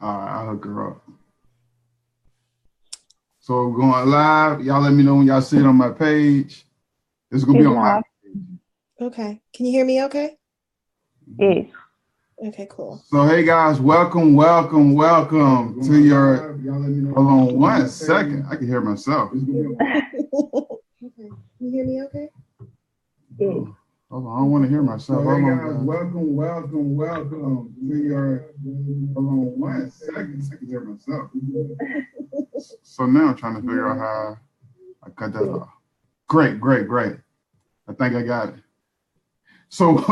All right, I'll hook her up. So we're going live. Y'all let me know when y'all see it on my page. It's gonna be on my page. Okay. Can you hear me okay? Yes. Okay, cool. So hey guys, welcome to your hold on one second. I can hear myself. Okay. Can you hear me okay? Yes. Hold on, I don't want to hear myself. So hey guys, welcome to your hold on one second. I can hear myself. So now I'm trying to figure out how I cut that off. Great. I think I got it. So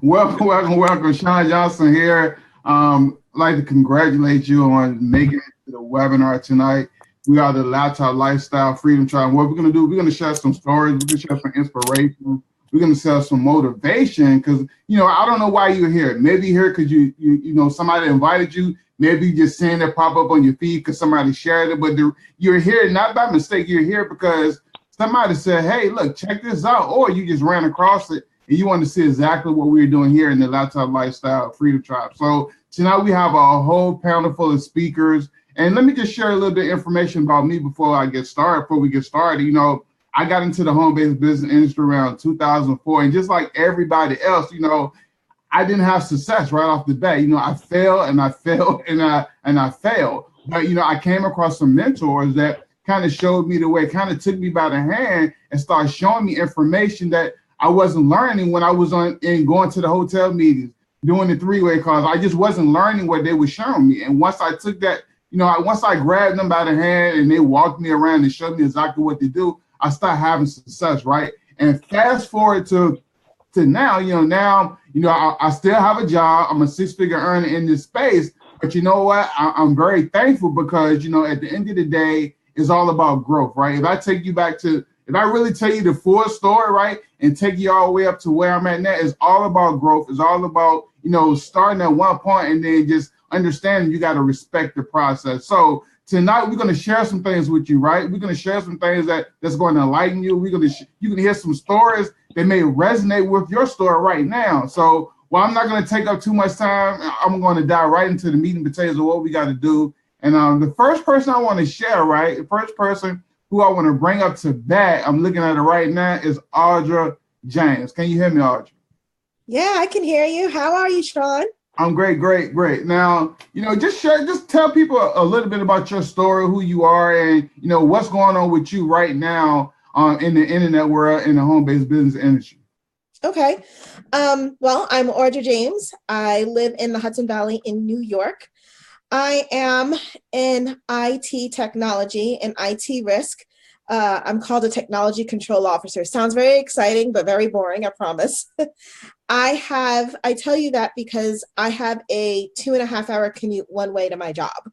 welcome. Sean Johnson here. I'd like to congratulate you on making it to the webinar tonight. We are the Laptop Lifestyle Freedom Tribe. What we're going to do, we're going to share some stories. We're going to share some inspiration. We're going to share some motivation because, I don't know why you're here. Maybe you're here because you somebody invited you. Maybe you're just seeing it pop up on your feed because somebody shared it. But you're here not by mistake. You're here because somebody said, hey, look, check this out. Or you just ran across it and you want to see exactly what we're doing here in the Laptop Lifestyle Freedom Tribe. So tonight we have a whole panel full of speakers. And let me just share a little bit of information about me before we get started. I got into the home-based business industry around 2004. And just like everybody else, I didn't have success right off the bat. I failed and I failed and I failed. But, I came across some mentors that kind of showed me the way, kind of took me by the hand and started showing me information that I wasn't learning when I was going to the hotel meetings, doing the three-way calls. I just wasn't learning what they were showing me. And once I took that, once I grabbed them by the hand and they walked me around and showed me exactly what to do, I started having success, right? And fast forward to now, I still have a job. I'm a six-figure earner in this space. But you know what? I'm very thankful because, at the end of the day, it's all about growth, right? If I really tell you the full story, right, and take you all the way up to where I'm at now, it's all about growth. It's all about, starting at one point and then just understanding you got to respect the process. So tonight we're going to share some things with you, right? We're going to share some things that's going to enlighten you. You can hear some stories that may resonate with your story right now. So I'm not going to take up too much time. I'm going to dive right into the meat and potatoes of what we got to do. And the first person I want to share, right, the first person who I want to bring up to bat, I'm looking at it right now, is Audra James. Can you hear me, Audra? Yeah, I can hear you. How are you, Sean? I'm great. Now, just tell people a little bit about your story, who you are, and, what's going on with you right now in the internet world, in the home-based business industry. Okay. Well, I'm Audra James. I live in the Hudson Valley in New York. I am in IT technology and IT risk. I'm called a technology control officer. Sounds very exciting, but very boring, I promise. I tell you that because I have a 2.5-hour commute one way to my job.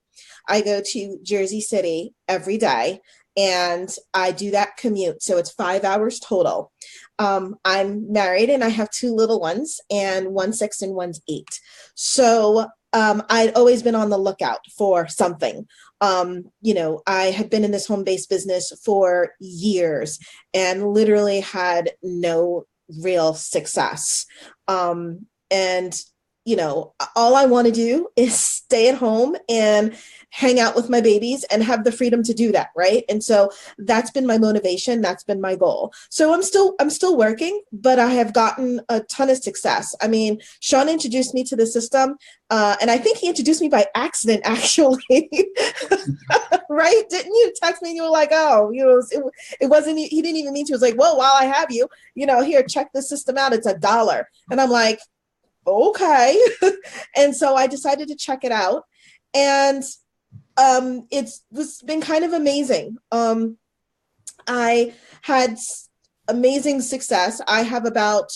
I go to Jersey City every day and I do that commute. So it's 5 hours total. I'm married and I have 2 little ones, and one's 6 and one's 8. So I'd always been on the lookout for something. I had been in this home-based business for years and literally had no real success. All I want to do is stay at home and hang out with my babies and have the freedom to do that, right? And so that's been my motivation. That's been my goal. So I'm still working, but I have gotten a ton of success. I mean, Sean introduced me to the system, and I think he introduced me by accident, actually. Right? Didn't you text me and you were like, oh, it wasn't, he didn't even mean to. He was like, well, while I have you, here, check the system out. It's $1. And I'm like, okay. And so I decided to check it out. And it's been kind of amazing. I had amazing success. I have about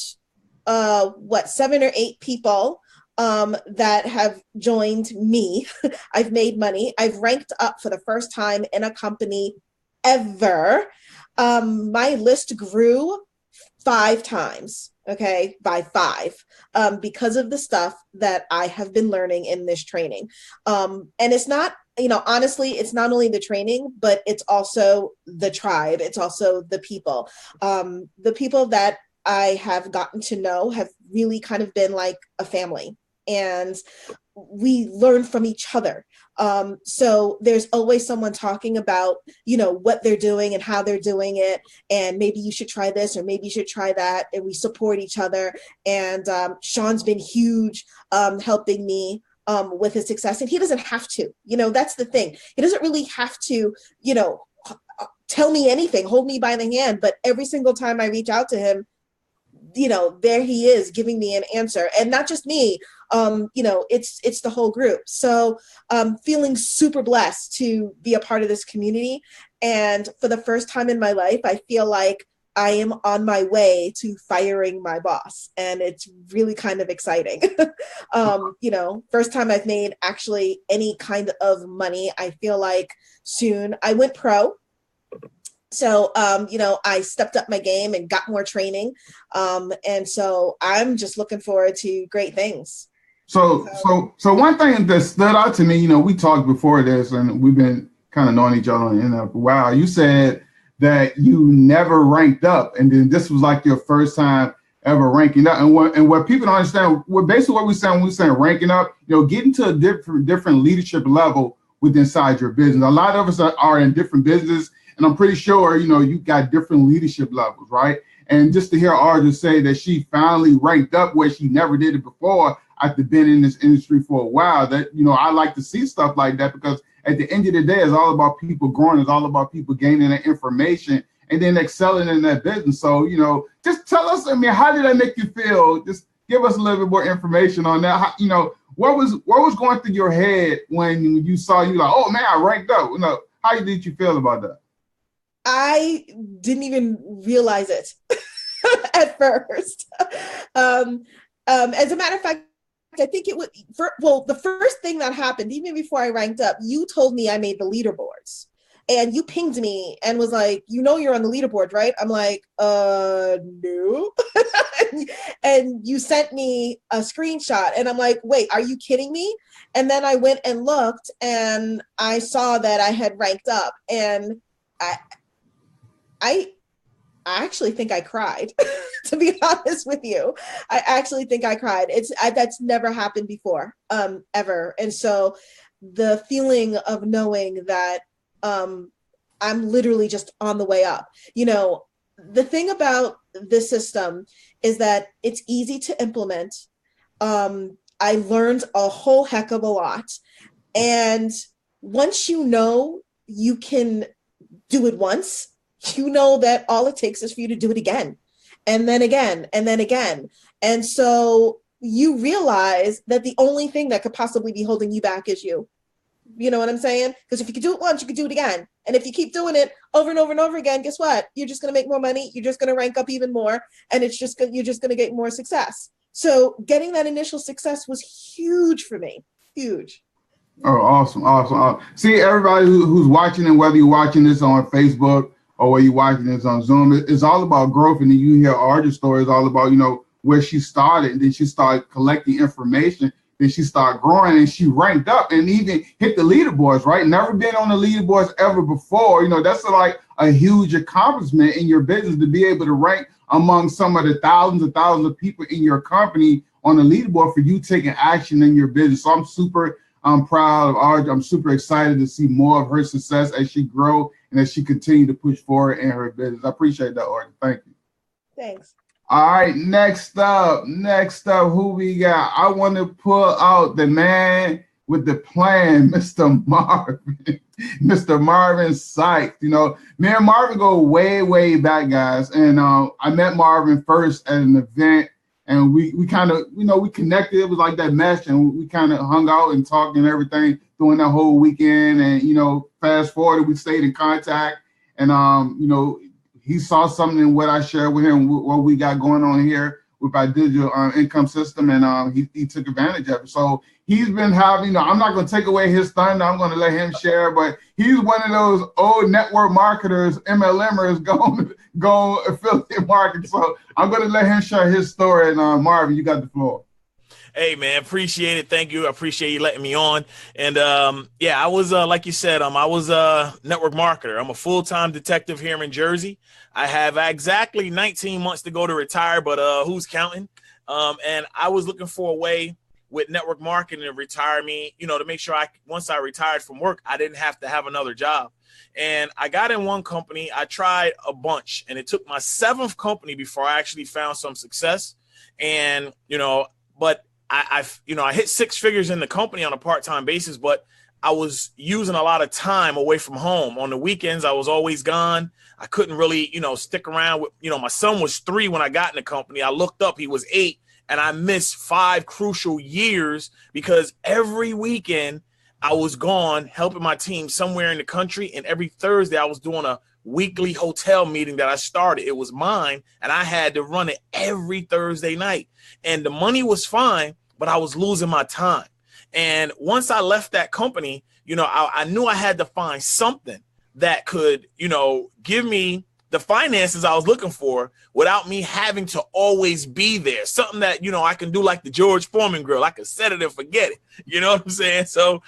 7 or 8 people that have joined me. I've made money. I've ranked up for the first time in a company ever. My list grew 5 times. Okay, by 5, because of the stuff that I have been learning in this training. And it's not, honestly, it's not only the training, but it's also the tribe. It's also the people. The people that I have gotten to know have really kind of been like a family. And we learn from each other. So there's always someone talking about, what they're doing and how they're doing it. And maybe you should try this, or maybe you should try that. And we support each other. And Sean's been huge, helping me with his success. And he doesn't have to, that's the thing. He doesn't really have to, tell me anything, hold me by the hand. But every single time I reach out to him, there he is giving me an answer. And not just me, it's the whole group. So feeling super blessed to be a part of this community. And for the first time in my life, I feel like I am on my way to firing my boss. And it's really kind of exciting. First time I've made actually any kind of money. I feel like soon. I went pro. So, I stepped up my game and got more training. And so I'm just looking forward to great things. So one thing that stood out to me, we talked before this and we've been kind of knowing each other on the internet for a while. You said that you never ranked up, and then this was like your first time ever ranking up. And what people don't understand, basically what we're saying when we're saying ranking up, getting to a different leadership level within inside your business. A lot of us are in different businesses, and I'm pretty sure, you got different leadership levels, right? And just to hear Audra say that she finally ranked up where she never did it before after been in this industry for a while, that, I like to see stuff like that, because at the end of the day, it's all about people growing. It's all about people gaining that information and then excelling in that business. So, just tell us, how did that make you feel? Just give us a little bit more information on that. How, what was going through your head when you saw, you like, oh man, I ranked up. How did you feel about that? I didn't even realize it at first. As a matter of fact, I think it was, the first thing that happened, even before I ranked up, you told me I made the leaderboards. And you pinged me and was like, you're on the leaderboard, right? I'm like, no. And you sent me a screenshot and I'm like, wait, are you kidding me? And then I went and looked and I saw that I had ranked up, and I actually think I cried, to be honest with you. I actually think I cried. That's never happened before, ever. And so the feeling of knowing that I'm literally just on the way up. The thing about this system is that it's easy to implement. I learned a whole heck of a lot. And once you can do it once, that all it takes is for you to do it again, and then again, and then again. And so you realize that the only thing that could possibly be holding you back is you. You know what I'm saying? Because if you could do it once, you could do it again. And if you keep doing it over and over and over again, guess what? You're just going to make more money. You're just going to rank up even more. And you're just going to get more success. So getting that initial success was huge for me. Huge. Oh, awesome. See, everybody who's watching, and whether you're watching this on Facebook or whether you're watching this on Zoom, it's all about growth. And then you hear Audra's story is all about, where she started, and then she started collecting information. Then she started growing and she ranked up and even hit the leaderboards, right? Never been on the leaderboards ever before. That's like a huge accomplishment in your business, to be able to rank among some of the thousands of people in your company on the leaderboard for you taking action in your business. So I'm super proud of Audra. I'm super excited to see more of her success as she grow and as she continue to push forward in her business. I appreciate that, Audra. Thank you. Thanks. All right, next up, who we got? I want to pull out the man with the plan, Mr. Marvin Sykes. Me and Marvin go way, way back, guys. And I met Marvin first at an event, and we kind of, we connected. It was like that mesh, and we kind of hung out and talked and everything during that whole weekend. And, fast forward, we stayed in contact. And, he saw something in what I shared with him, what we got going on here with our digital income system, and he took advantage of it. So he's been having, I'm not going to take away his thunder. I'm going to let him share, but he's one of those old network marketers, MLMers, go affiliate market. So I'm going to let him share his story. And Marvin, you got the floor. Hey, man, appreciate it. Thank you. I appreciate you letting me on. And I was, like you said, I was a network marketer. I'm a full-time detective here in Jersey. I have exactly 19 months to go to retire, but who's counting? And I was looking for a way with network marketing to retire me, to make sure once I retired from work, I didn't have to have another job. And I got in one company. I tried a bunch, and it took my 7th company before I actually found some success. And, but I hit 6 figures in the company on a part-time basis, but I was using a lot of time away from home. On the weekends, I was always gone. I couldn't really, stick around with, my son was 3 when I got in the company. I looked up, he was 8, and I missed 5 crucial years because every weekend I was gone helping my team somewhere in the country. And every Thursday I was doing a weekly hotel meeting that I started. It was mine, and I had to run it every Thursday night. And the money was fine, but I was losing my time. And once I left that company, I knew I had to find something that could, give me the finances I was looking for without me having to always be there. Something that, I can do like the George Foreman grill. I can set it and forget it. You know what I'm saying? So,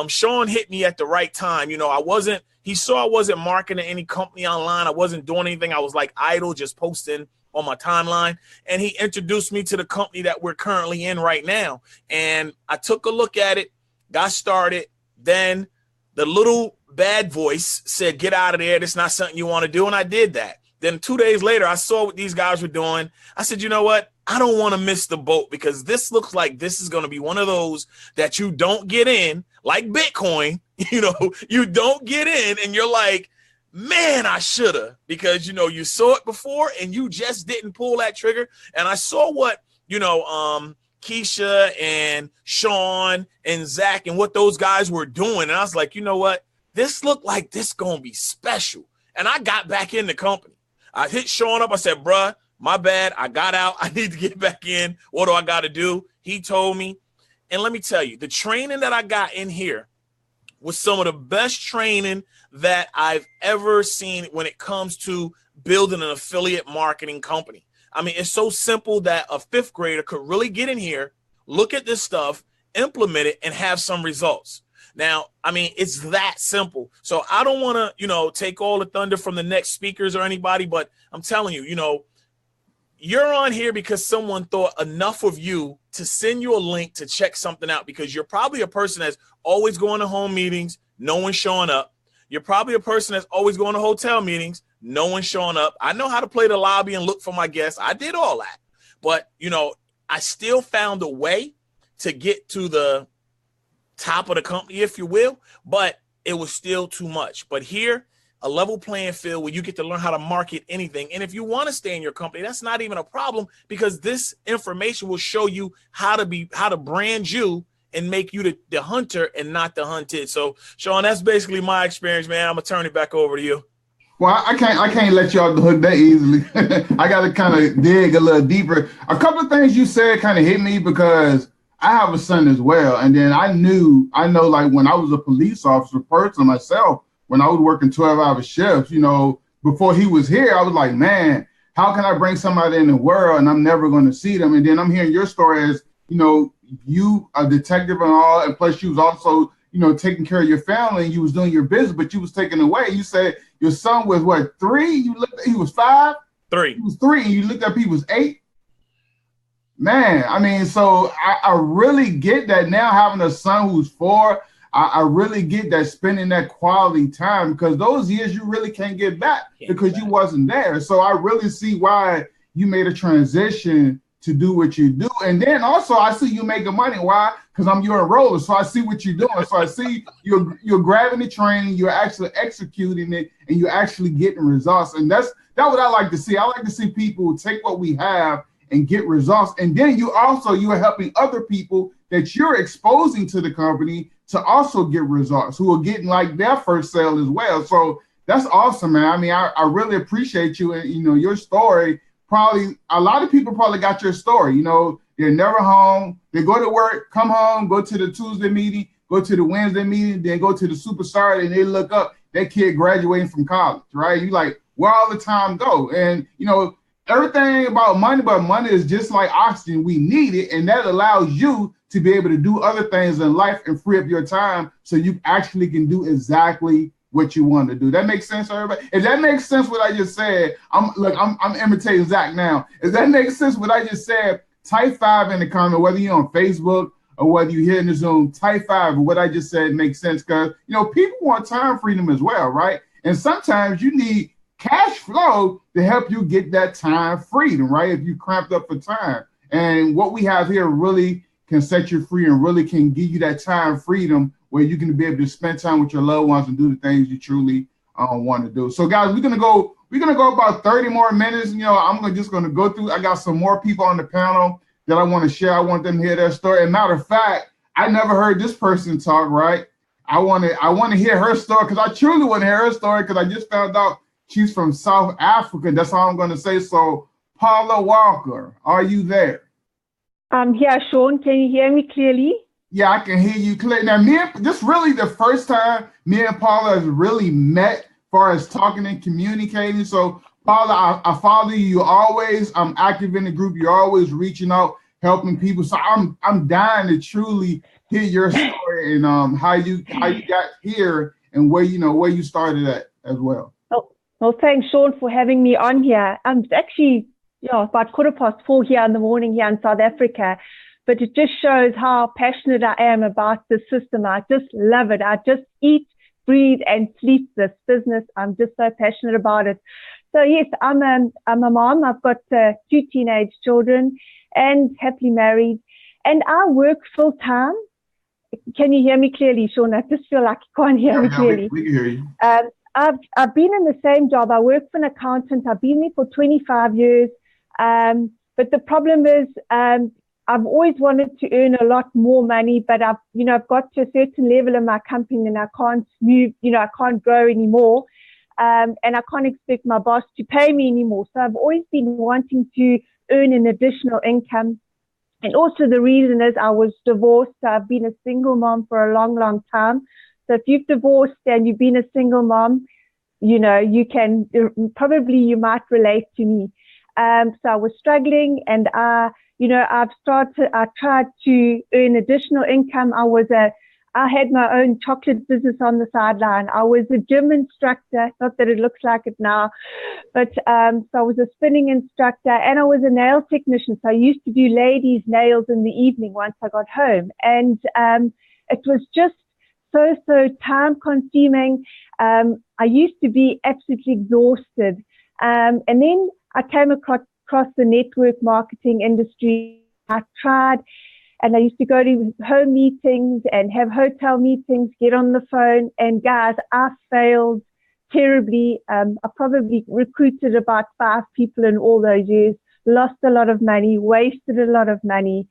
Sean hit me at the right time. He saw I wasn't marketing any company online. I wasn't doing anything. I was like idle, just posting on my timeline. And he introduced me to the company that we're currently in right now. And I took a look at it, got started. Then the little bad voice said, get out of there. That's not something you want to do. And I did that. Then 2 days later, I saw what these guys were doing. I said, you know what? I don't want to miss the boat because this looks like this is going to be one of those that you don't get in, like Bitcoin. You don't get in and you're like, man, I should have, because, you saw it before and you just didn't pull that trigger. And I saw what, Keysha and Sean and Zach and what those guys were doing. And I was like, you know what? This looked like this going to be special. And I got back in the company. I hit Sean up. I said, bruh, my bad. I got out. I need to get back in. What do I got to do? He told me. And let me tell you, the training that I got in here was some of the best training that I've ever seen when it comes to building an affiliate marketing company. I mean, it's so simple that a 5th grader could really get in here, look at this stuff, implement it, and have some results. Now, I mean, it's that simple. So I don't want to, take all the thunder from the next speakers or anybody, but I'm telling you, you're on here because someone thought enough of you to send you a link to check something out, because you're probably a person that's always going to home meetings, no one's showing up. You're probably a person that's always going to hotel meetings, no one's showing up. I know how to play the lobby and look for my guests. I did all that. But, I still found a way to get to the top of the company, if you will, but it was still too much. But here, a level playing field where you get to learn how to market anything. And if you want to stay in your company, that's not even a problem, because this information will show you how to brand you and make you the hunter and not the hunted. So, Sean, that's basically my experience, man. I'm gonna turn it back over to you. Well, I can't let you off the hook that easily. I got to kind of dig a little deeper. A couple of things you said kind of hit me, because I have a son as well. And then I know like when I was a police officer person myself, when I was working 12-hour shifts, before he was here, I was like, man, how can I bring somebody in the world and I'm never going to see them? And then I'm hearing your story as, you a detective and all, and plus you was also, taking care of your family, and you was doing your business, but you was taken away. You said your son was what, 3? You looked, he was 5? 3. He was 3, and you looked up, he was 8. Man, I mean, so I really get that now, having a son who's 4. I really get that, spending that quality time, because those years you really can't get back because you wasn't there. So I really see why you made a transition to do what you do. And then also I see you making money. Why? Because I'm your enroller. So I see what you're doing. So I see you're grabbing the training, you're actually executing it, and you're actually getting results. And that's what I like to see. I like to see people take what we have and get results. And then you are helping other people that you're exposing to the company to also get results, who are getting like their first sale as well. So that's awesome, man. I mean, I really appreciate you. And, your story, probably a lot of people probably got your story. They're never home. They go to work, come home, go to the Tuesday meeting, go to the Wednesday meeting, then go to the Super Saturday, and they look up that kid graduating from college, right? You like, where all the time go? And, everything about money, but money is just like oxygen. We need it, and that allows you to be able to do other things in life and free up your time so you actually can do exactly what you want to do. That makes sense, everybody? If that makes sense what I just said, I'm imitating Zach now. If that makes sense what I just said, type 5 in the comment, whether you're on Facebook or whether you're here in the Zoom, type 5. What I just said makes sense because, you know, people want time freedom as well, right? And sometimes you need cash flow to help you get that time freedom, right? If you cramped up for time. And what we have here really can set you free and really can give you that time freedom where you can be able to spend time with your loved ones and do the things you truly want to do. So guys, we're gonna go about 30 more minutes. You know, I'm just gonna go through. I got some more people on the panel that I want to share. I want them to hear their story. And matter of fact, I never heard this person talk, right? I want to hear her story because I truly want to hear her story because I just found out she's from South Africa. That's all I'm going to say. So, Paula Walker, are you there? I'm here, Sean. Can you hear me clearly? Yeah, I can hear you clearly. Now, this really the first time me and Paula has really met as far as talking and communicating. So, Paula, I follow you. You're always active in the group. You're always reaching out, helping people. So I'm dying to truly hear your story and how you got here and where you started at as well. Well, thanks, Sean, for having me on here. It's actually about 4:15 here in the morning here in South Africa, but it just shows how passionate I am about the system. I just love it. I just eat, breathe, and sleep this business. I'm just so passionate about it. So yes, I'm a mom. I've got 2 teenage children and happily married, and I work full time. Can you hear me clearly, Sean? I just feel like you can't hear me clearly. We can hear you. I've been in the same job. I work for an accountant. I've been there for 25 years. But the problem is, I've always wanted to earn a lot more money, but I've got to a certain level in my company and I can't move, I can't grow anymore. And I can't expect my boss to pay me anymore. So I've always been wanting to earn an additional income. And also the reason is I was divorced. So I've been a single mom for a long, long time. So if you've divorced and you've been a single mom, you might relate to me. So I was struggling and I tried to earn additional income. I had my own chocolate business on the sideline. I was a gym instructor, not that it looks like it now, but so I was a spinning instructor and I was a nail technician. So I used to do ladies' nails in the evening once I got home. And it was just so time consuming. I used to be absolutely exhausted. And then I came across the network marketing industry. I tried, and I used to go to home meetings and have hotel meetings, get on the phone. And guys, I failed terribly. I probably recruited about 5 people in all those years, lost a lot of money, wasted a lot of money.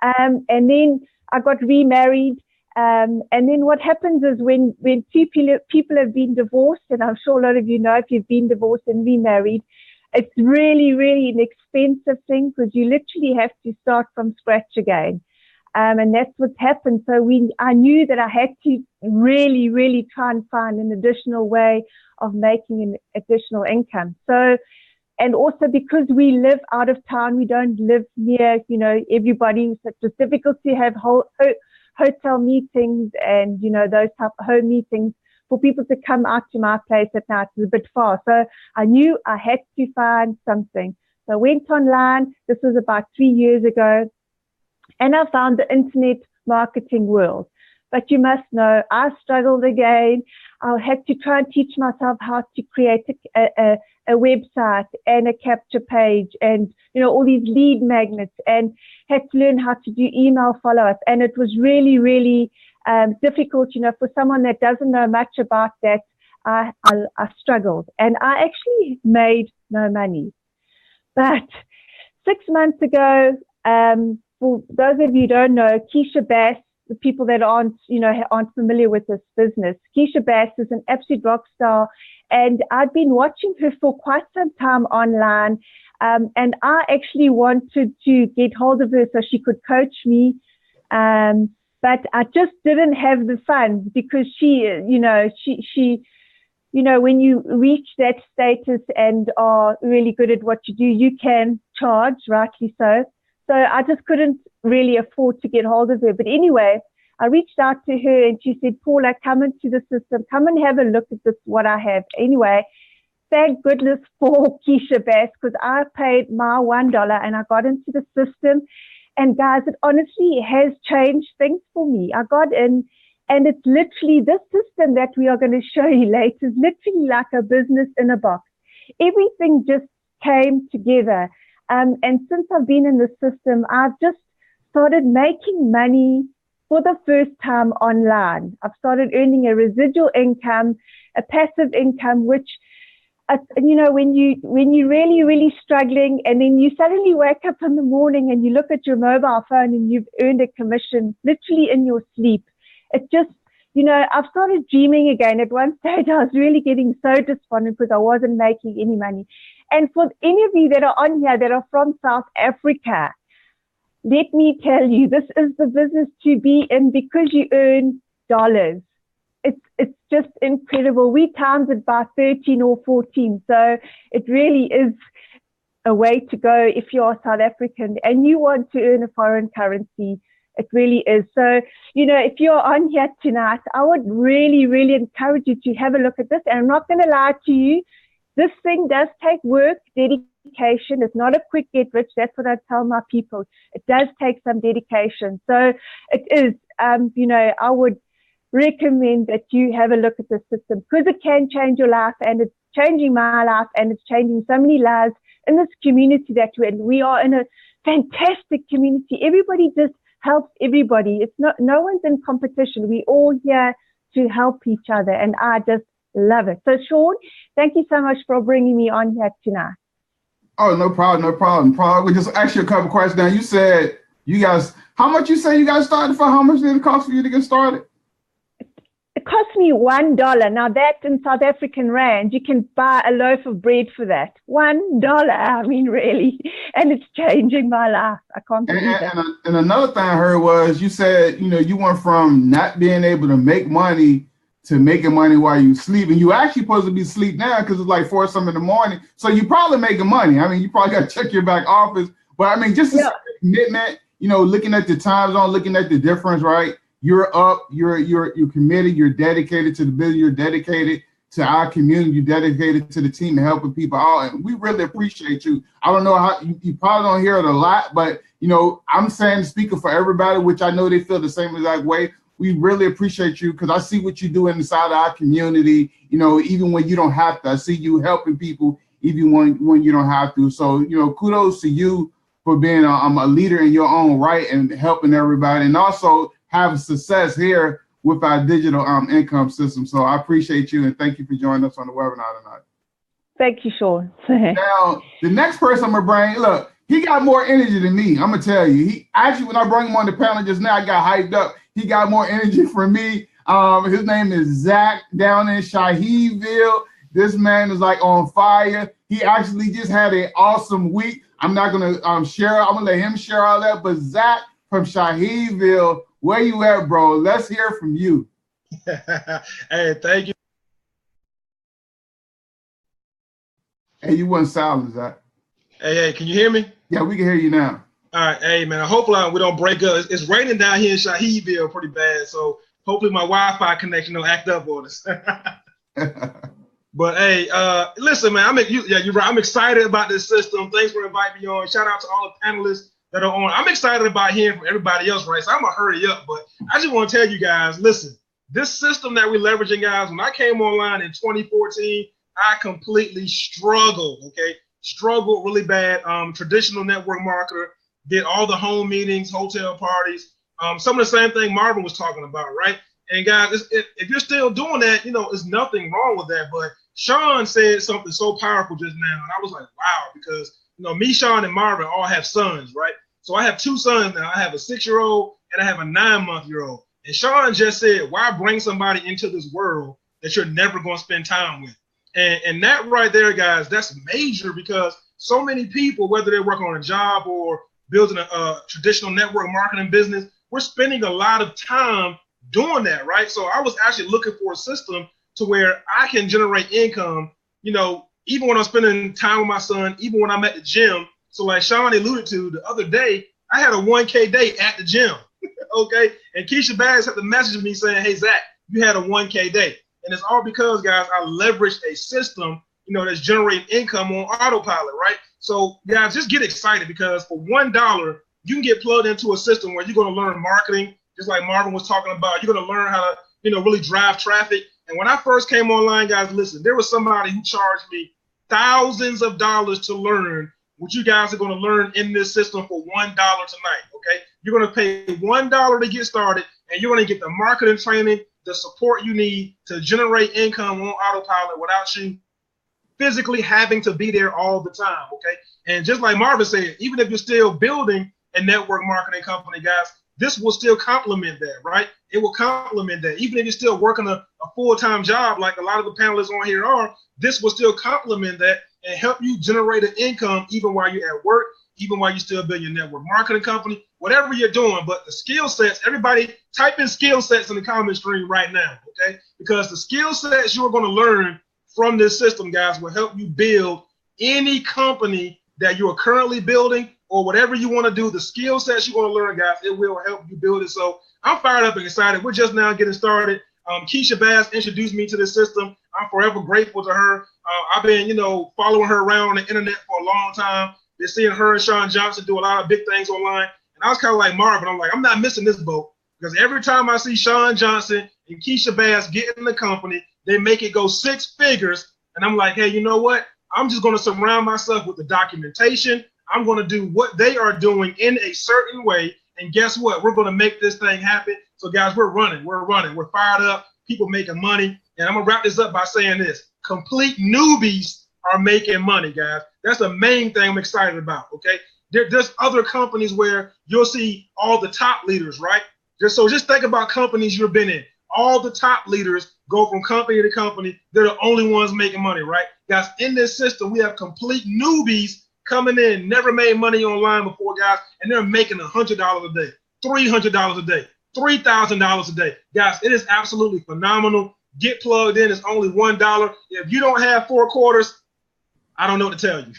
And then I got remarried. And then what happens is when 2 people have been divorced, and I'm sure a lot of you know if you've been divorced and remarried, it's really, really an expensive thing because you literally have to start from scratch again. And that's what's happened. So I knew that I had to really, really try and find an additional way of making an additional income. So, and also because we live out of town, we don't live near, everybody. So it's difficult to have hotel meetings and, those type of home meetings for people to come out to my place at night. It's a bit far. So I knew I had to find something. So I went online. This was about 3 years ago. And I found the internet marketing world. But you must know, I struggled again. I had to try and teach myself how to create a website and a capture page and, all these lead magnets, and had to learn how to do email follow-up. And it was really, really difficult, for someone that doesn't know much about that. I struggled and I actually made no money. But 6 months ago, for those of you who don't know, Keysha Bass, the people that aren't familiar with this business, Keysha Bass is an absolute rock star. And I'd been watching her for quite some time online. And I actually wanted to get hold of her so she could coach me. But I just didn't have the funds because she, when you reach that status and are really good at what you do, you can charge, rightly so. So I just couldn't really afford to get hold of her. But anyway, I reached out to her and she said, Paula, come into the system. Come and have a look at this, what I have. Anyway, thank goodness for Keysha Bass, because I paid my $1 and I got into the system. And guys, it honestly has changed things for me. I got in, and it's literally this system that we are going to show you later is literally like a business in a box. Everything just came together. And since I've been in the system, I've just started making money for the first time online. I've started earning a residual income, a passive income, which, you know, when you're really, really struggling, and then you suddenly wake up in the morning and you look at your mobile phone and you've earned a commission literally in your sleep. It just, you know, I've started dreaming again. At one stage, I was really getting so despondent because I wasn't making any money. And for any of you that are on here that are from South Africa, let me tell you, this is the business to be in because you earn dollars. It's just incredible. We times it by 13 or 14. So it really is a way to go if you are South African and you want to earn a foreign currency. It really is. So, you know, if you're on here tonight, I would really, really encourage you to have a look at this. And I'm not going to lie to you. This thing does take work, dedication. It's not a quick get rich. That's what I tell my people. It does take some dedication. So it is, you know, I would recommend that you have a look at the system because it can change your life, and it's changing my life, and it's changing so many lives in this community that we're in. We are in a fantastic community. Everybody just helps everybody. It's no one's in competition. We're all here to help each other, and I just love it. So Sean, thank you so much for bringing me on here tonight. Oh, no problem, no problem. Probably just ask you a couple questions. Now, you said you guys, how much you say you guys started for? How much did it cost for you to get started? It cost me $1. Now that in South African rand, you can buy a loaf of bread for that. $1. I mean, really. And it's changing my life. I can't believe it. And another thing I heard was you said, you know, you went from not being able to make money to making money while you sleep. And you actually supposed to be asleep now because it's like 4 something in the morning. So you probably making money. I mean, you probably got to check your back office. But I mean, just a commitment, you know, looking at the time zone, looking at the difference, right? You're up, you're committed, you're dedicated to the business, you're dedicated to our community, you're dedicated to the team and helping people out. And we really appreciate you. I don't know how you probably don't hear it a lot, but you know, I'm saying speaking for everybody, which I know they feel the same exact way. We really appreciate you because I see what you do inside of our community, you know, even when you don't have to. I see you helping people even when you don't have to. So, you know, kudos to you for being a leader in your own right and helping everybody, and also have success here with our digital income system. So I appreciate you and thank you for joining us on the webinar tonight. Thank you, Sean. Now, the next person I'm gonna bring, look, he got more energy than me. I'm gonna tell you. He actually, when I brought him on the panel just now, I got hyped up. He got more energy from me. His name is Zach down in Shahidville. This man is like on fire. He actually just had an awesome week. I'm not gonna share. I'm gonna let him share all that. But Zach from Shahidville, where you at, bro? Let's hear from you. Hey, thank you. Hey, you weren't silent, Zach. Hey, can you hear me? Yeah, we can hear you now. All right, hey, man, hopefully we don't break up. It's raining down here in Shahidville pretty bad, so hopefully my Wi-Fi connection don't act up on us. But, hey, listen, man, you're right. I'm excited about this system. Thanks for inviting me on. Shout out to all the panelists that are on. I'm excited about hearing from everybody else, right? So I'm gonna hurry up, but I just want to tell you guys, listen, this system that we're leveraging, guys, when I came online in 2014, I completely struggled, okay? Struggled really bad. Traditional network marketer, did all the home meetings, hotel parties, some of the same thing Marvin was talking about, right? And guys, if you're still doing that, you know, there's nothing wrong with that. But Sean said something so powerful just now, and I was like, wow, because you know, me, Sean, and Marvin all have sons, right? So I have 2 sons now. I have a 6-year-old and I have a 9-month-old. And Sean just said, why bring somebody into this world that you're never going to spend time with? And that right there, guys, that's major because so many people, whether they're working on a job or building a traditional network marketing business, we're spending a lot of time doing that, right? So I was actually looking for a system to where I can generate income, you know, even when I'm spending time with my son, even when I'm at the gym. So like Sean alluded to the other day, I had a 1K day at the gym, okay? And Keysha Bass had to message me saying, hey, Zach, you had a 1K day. And it's all because, guys, I leveraged a system, that's generating income on autopilot, right? So guys, just get excited, because for $1, you can get plugged into a system where you're going to learn marketing, just like Marvin was talking about. You're going to learn how to, really drive traffic. And when I first came online, guys, listen, there was somebody who charged me thousands of dollars to learn what you guys are going to learn in this system for $1 tonight, okay? You're going to pay $1 to get started, and you're going to get the marketing training, the support you need to generate income on autopilot without you physically having to be there all the time, okay? And just like Marvin said, even if you're still building a network marketing company, guys, this will still complement that, right? It will complement that. Even if you're still working a full-time job, like a lot of the panelists on here are, this will still complement that and help you generate an income even while you're at work, even while you still build your network marketing company, whatever you're doing. But the skill sets, everybody type in skill sets in the comment stream right now, okay? Because the skill sets you're going to learn from this system, guys, will help you build any company that you are currently building, or whatever you want to do. The skill sets you're going to learn, guys, it will help you build it. So I'm fired up and excited. We're just now getting started. Keysha Bass introduced me to this system. I'm forever grateful to her. I've been, following her around on the internet for a long time. Been seeing her and Sean Johnson do a lot of big things online. And I was kind of like Marvin. I'm like, I'm not missing this boat, because every time I see Sean Johnson and Keysha Bass get in the company, they make it go 6 figures. And I'm like, hey, you know what? I'm just going to surround myself with the documentation. I'm going to do what they are doing in a certain way. And guess what? We're going to make this thing happen. So guys, we're running. We're fired up. People making money. And I'm going to wrap this up by saying this. Complete newbies are making money, guys. That's the main thing I'm excited about, okay? There's other companies where you'll see all the top leaders, right? So just think about companies you've been in. All the top leaders go from company to company. They're the only ones making money, right? Guys, in this system, we have complete newbies coming in, never made money online before, guys, and they're making $100 a day, $300 a day, $3,000 a day. Guys, it is absolutely phenomenal. Get plugged in. It's only $1. If you don't have 4 quarters, I don't know what to tell you.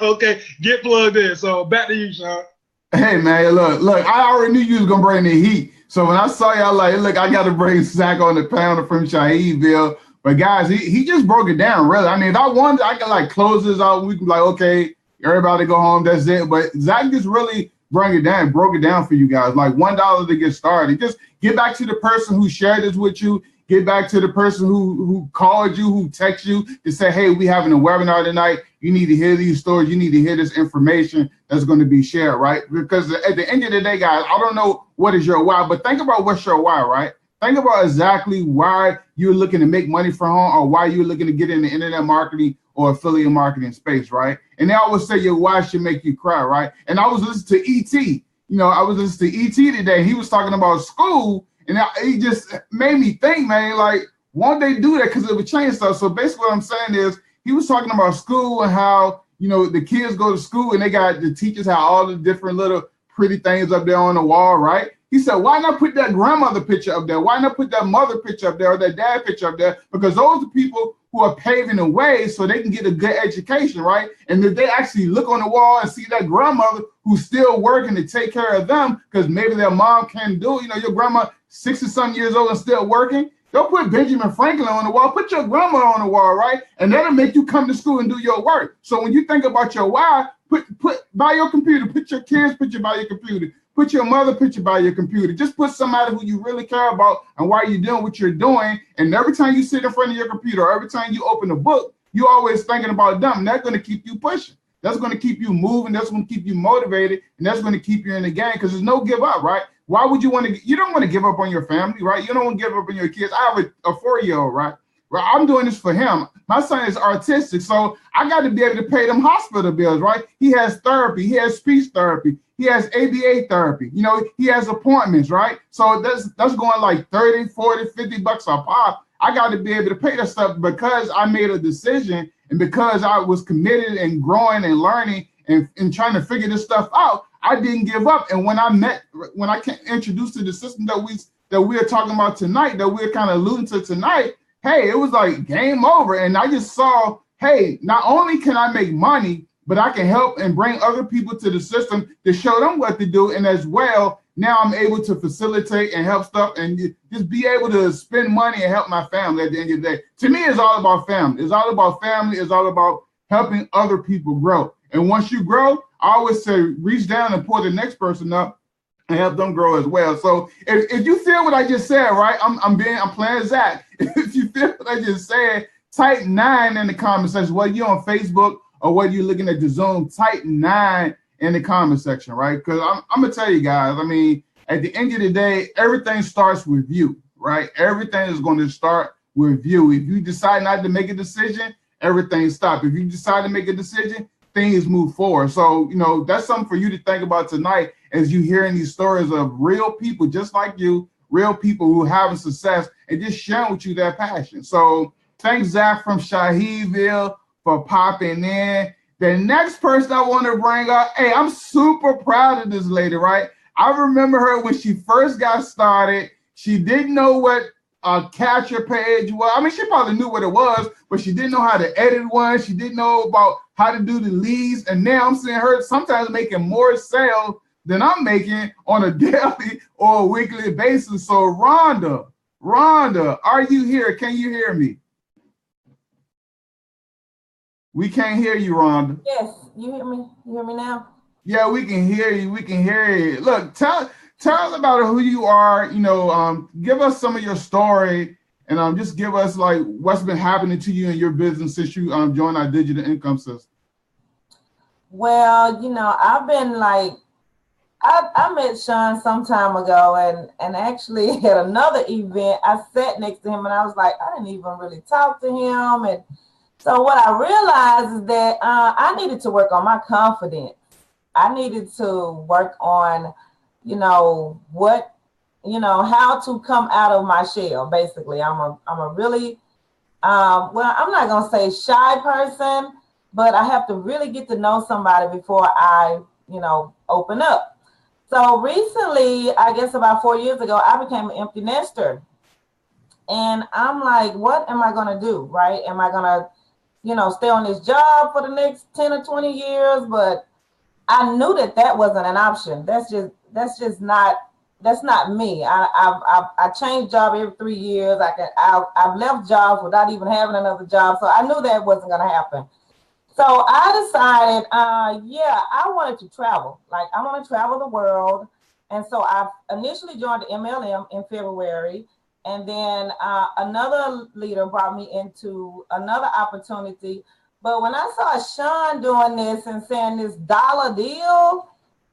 Okay, get plugged in. So back to you, Sean. Hey, man, look, I already knew you was going to bring the heat. So when I saw y'all, like, look, I got to bring Zach on the panel from Shaheedville. But, guys, he just broke it down, really. I mean, if I wanted, I could, like, close this out. We could be like, okay, everybody go home, that's it. But Zach just really broke it down for you guys. Like $1 to get started. Just get back to the person who shared this with you. Get back to the person who called you, who texted you to say, hey, we having a webinar tonight. You need to hear these stories. You need to hear this information that's going to be shared, right? Because at the end of the day, guys, I don't know what is your why, but think about what's your why, right? Think about exactly why you're looking to make money from home, or why you're looking to get in the internet marketing or affiliate marketing space, right? And they always say your why should make you cry, right? And I was listening to E.T. I was listening to E.T. today. He was talking about school, and he just made me think, man, like, won't they do that? Because it would change stuff. So basically what I'm saying is, he was talking about school and how, the kids go to school and they got the teachers have all the different little pretty things up there on the wall, right? He said, why not put that grandmother picture up there? Why not put that mother picture up there, or that dad picture up there? Because those are people who are paving the way so they can get a good education, right? And if they actually look on the wall and see that grandmother who's still working to take care of them, because maybe their mom can't do it, your grandma 60-some years old and still working, don't put Benjamin Franklin on the wall, put your grandma on the wall, right? And that'll make you come to school and do your work. So when you think about your why, put by your computer, put your kids' picture by your computer, put your mother picture by your computer. Just put somebody who you really care about and why you're doing what you're doing. And every time you sit in front of your computer, or every time you open a book, you're always thinking about them. And that's going to keep you pushing. That's going to keep you moving. That's going to keep you motivated. And that's going to keep you in the game, because there's no give up, right? Why would you want to? You don't want to give up on your family, right? You don't want to give up on your kids. I have a 4-year-old, right? Well, I'm doing this for him. My son is autistic, so I got to be able to pay them hospital bills, right? He has therapy. He has speech therapy. He has ABA therapy. He has appointments, right? So that's going like 30, 40, 50 bucks a pop. I got to be able to pay that stuff because I made a decision, and because I was committed and growing and learning and trying to figure this stuff out. I didn't give up. And when I came introduced to the system that we're talking about tonight, that we're kind of alluding to tonight, hey, it was like game over. And I just saw, hey, not only can I make money, but I can help and bring other people to the system to show them what to do. And as well, now I'm able to facilitate and help stuff and just be able to spend money and help my family at the end of the day. To me, it's all about family. It's all about family. It's all about helping other people grow. And once you grow, I always say, reach down and pull the next person up and help them grow as well. So if you feel what I just said, right, I'm playing Zach. If you feel what I just said, type 9 in the comment section. Whether you're on Facebook or whether you're looking at the Zoom, type 9 in the comment section, right? Because I'm gonna tell you guys, I mean, at the end of the day, everything starts with you, right? Everything is going to start with you. If you decide not to make a decision, everything stops. If you decide to make a decision, things move forward. So, you know, that's something for you to think about tonight as you hearing these stories of real people just like you, real people who having success and just sharing with you their passion. So thanks, Zach from Shahidville, for popping in. The next person I want to bring up, hey, I'm super proud of this lady, right? I remember her when she first got started. She didn't know what a capture page was. I mean, she probably knew what it was, but she didn't know how to edit one. She didn't know about how to do the leads. And now I'm seeing her sometimes making more sales than I'm making on a daily or a weekly basis. So Rhonda, are you here? Can you hear me? We can't hear you, Rhonda. Yes, you hear me? You hear me now? Yeah, we can hear you. We can hear you. Look, tell us about who you are. You know, give us some of your story, and just give us like what's been happening to you in your business since you joined our digital income system. Well, you know, I've been like, I met Sean some time ago, and actually at another event, I sat next to him, and I was like, I didn't even really talk to him, and so what I realized is that I needed to work on my confidence. I needed to work on, you know, how to come out of my shell. Basically, I'm a really, well, I'm not gonna say shy person, but I have to really get to know somebody before I, you know, open up. So recently, I guess about 4 years ago, I became an empty nester, and I'm like, what am I gonna do, right? Am I gonna, you know, stay on this job for the next 10 or 20 years? But I knew that wasn't an option. That's not me. I changed job every 3 years. I've left jobs without even having another job. So I knew that wasn't going to happen. So I decided, I wanted to travel. Like, I want to travel the world. And so I initially joined the MLM in February. And then another leader brought me into another opportunity. But when I saw Sean doing this and saying this dollar deal,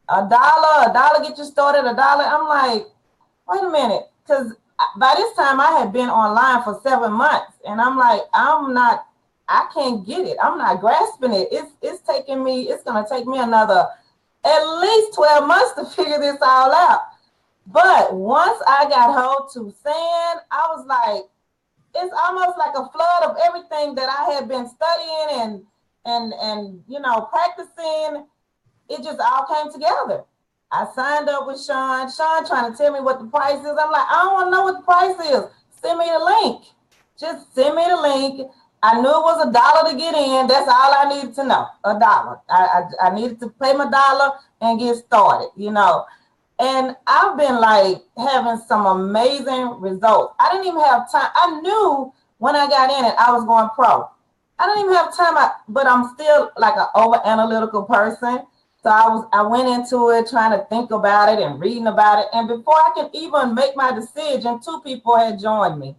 a dollar get you started, $1, I'm like, wait a minute. Because by this time I had been online for 7 months, and I'm like, I can't get it. I'm not grasping it. It's going to take me another at least 12 months to figure this all out. But once I got hold to sand, I was like, it's almost like a flood of everything that I had been studying and you know, practicing. It just all came together. I signed up with Sean trying to tell me what the price is. I'm like, I don't want to know what the price is. Send me the link. Just send me the link. I knew it was $1 to get in. That's all I needed to know, $1. I needed to pay my $1 and get started, you know. And I've been like having some amazing results. I didn't even have time. I knew when I got in it, I was going pro. I didn't even have time, but I'm still like an over analytical person. So I went into it trying to think about it and reading about it. And before I could even make my decision, 2 people had joined me.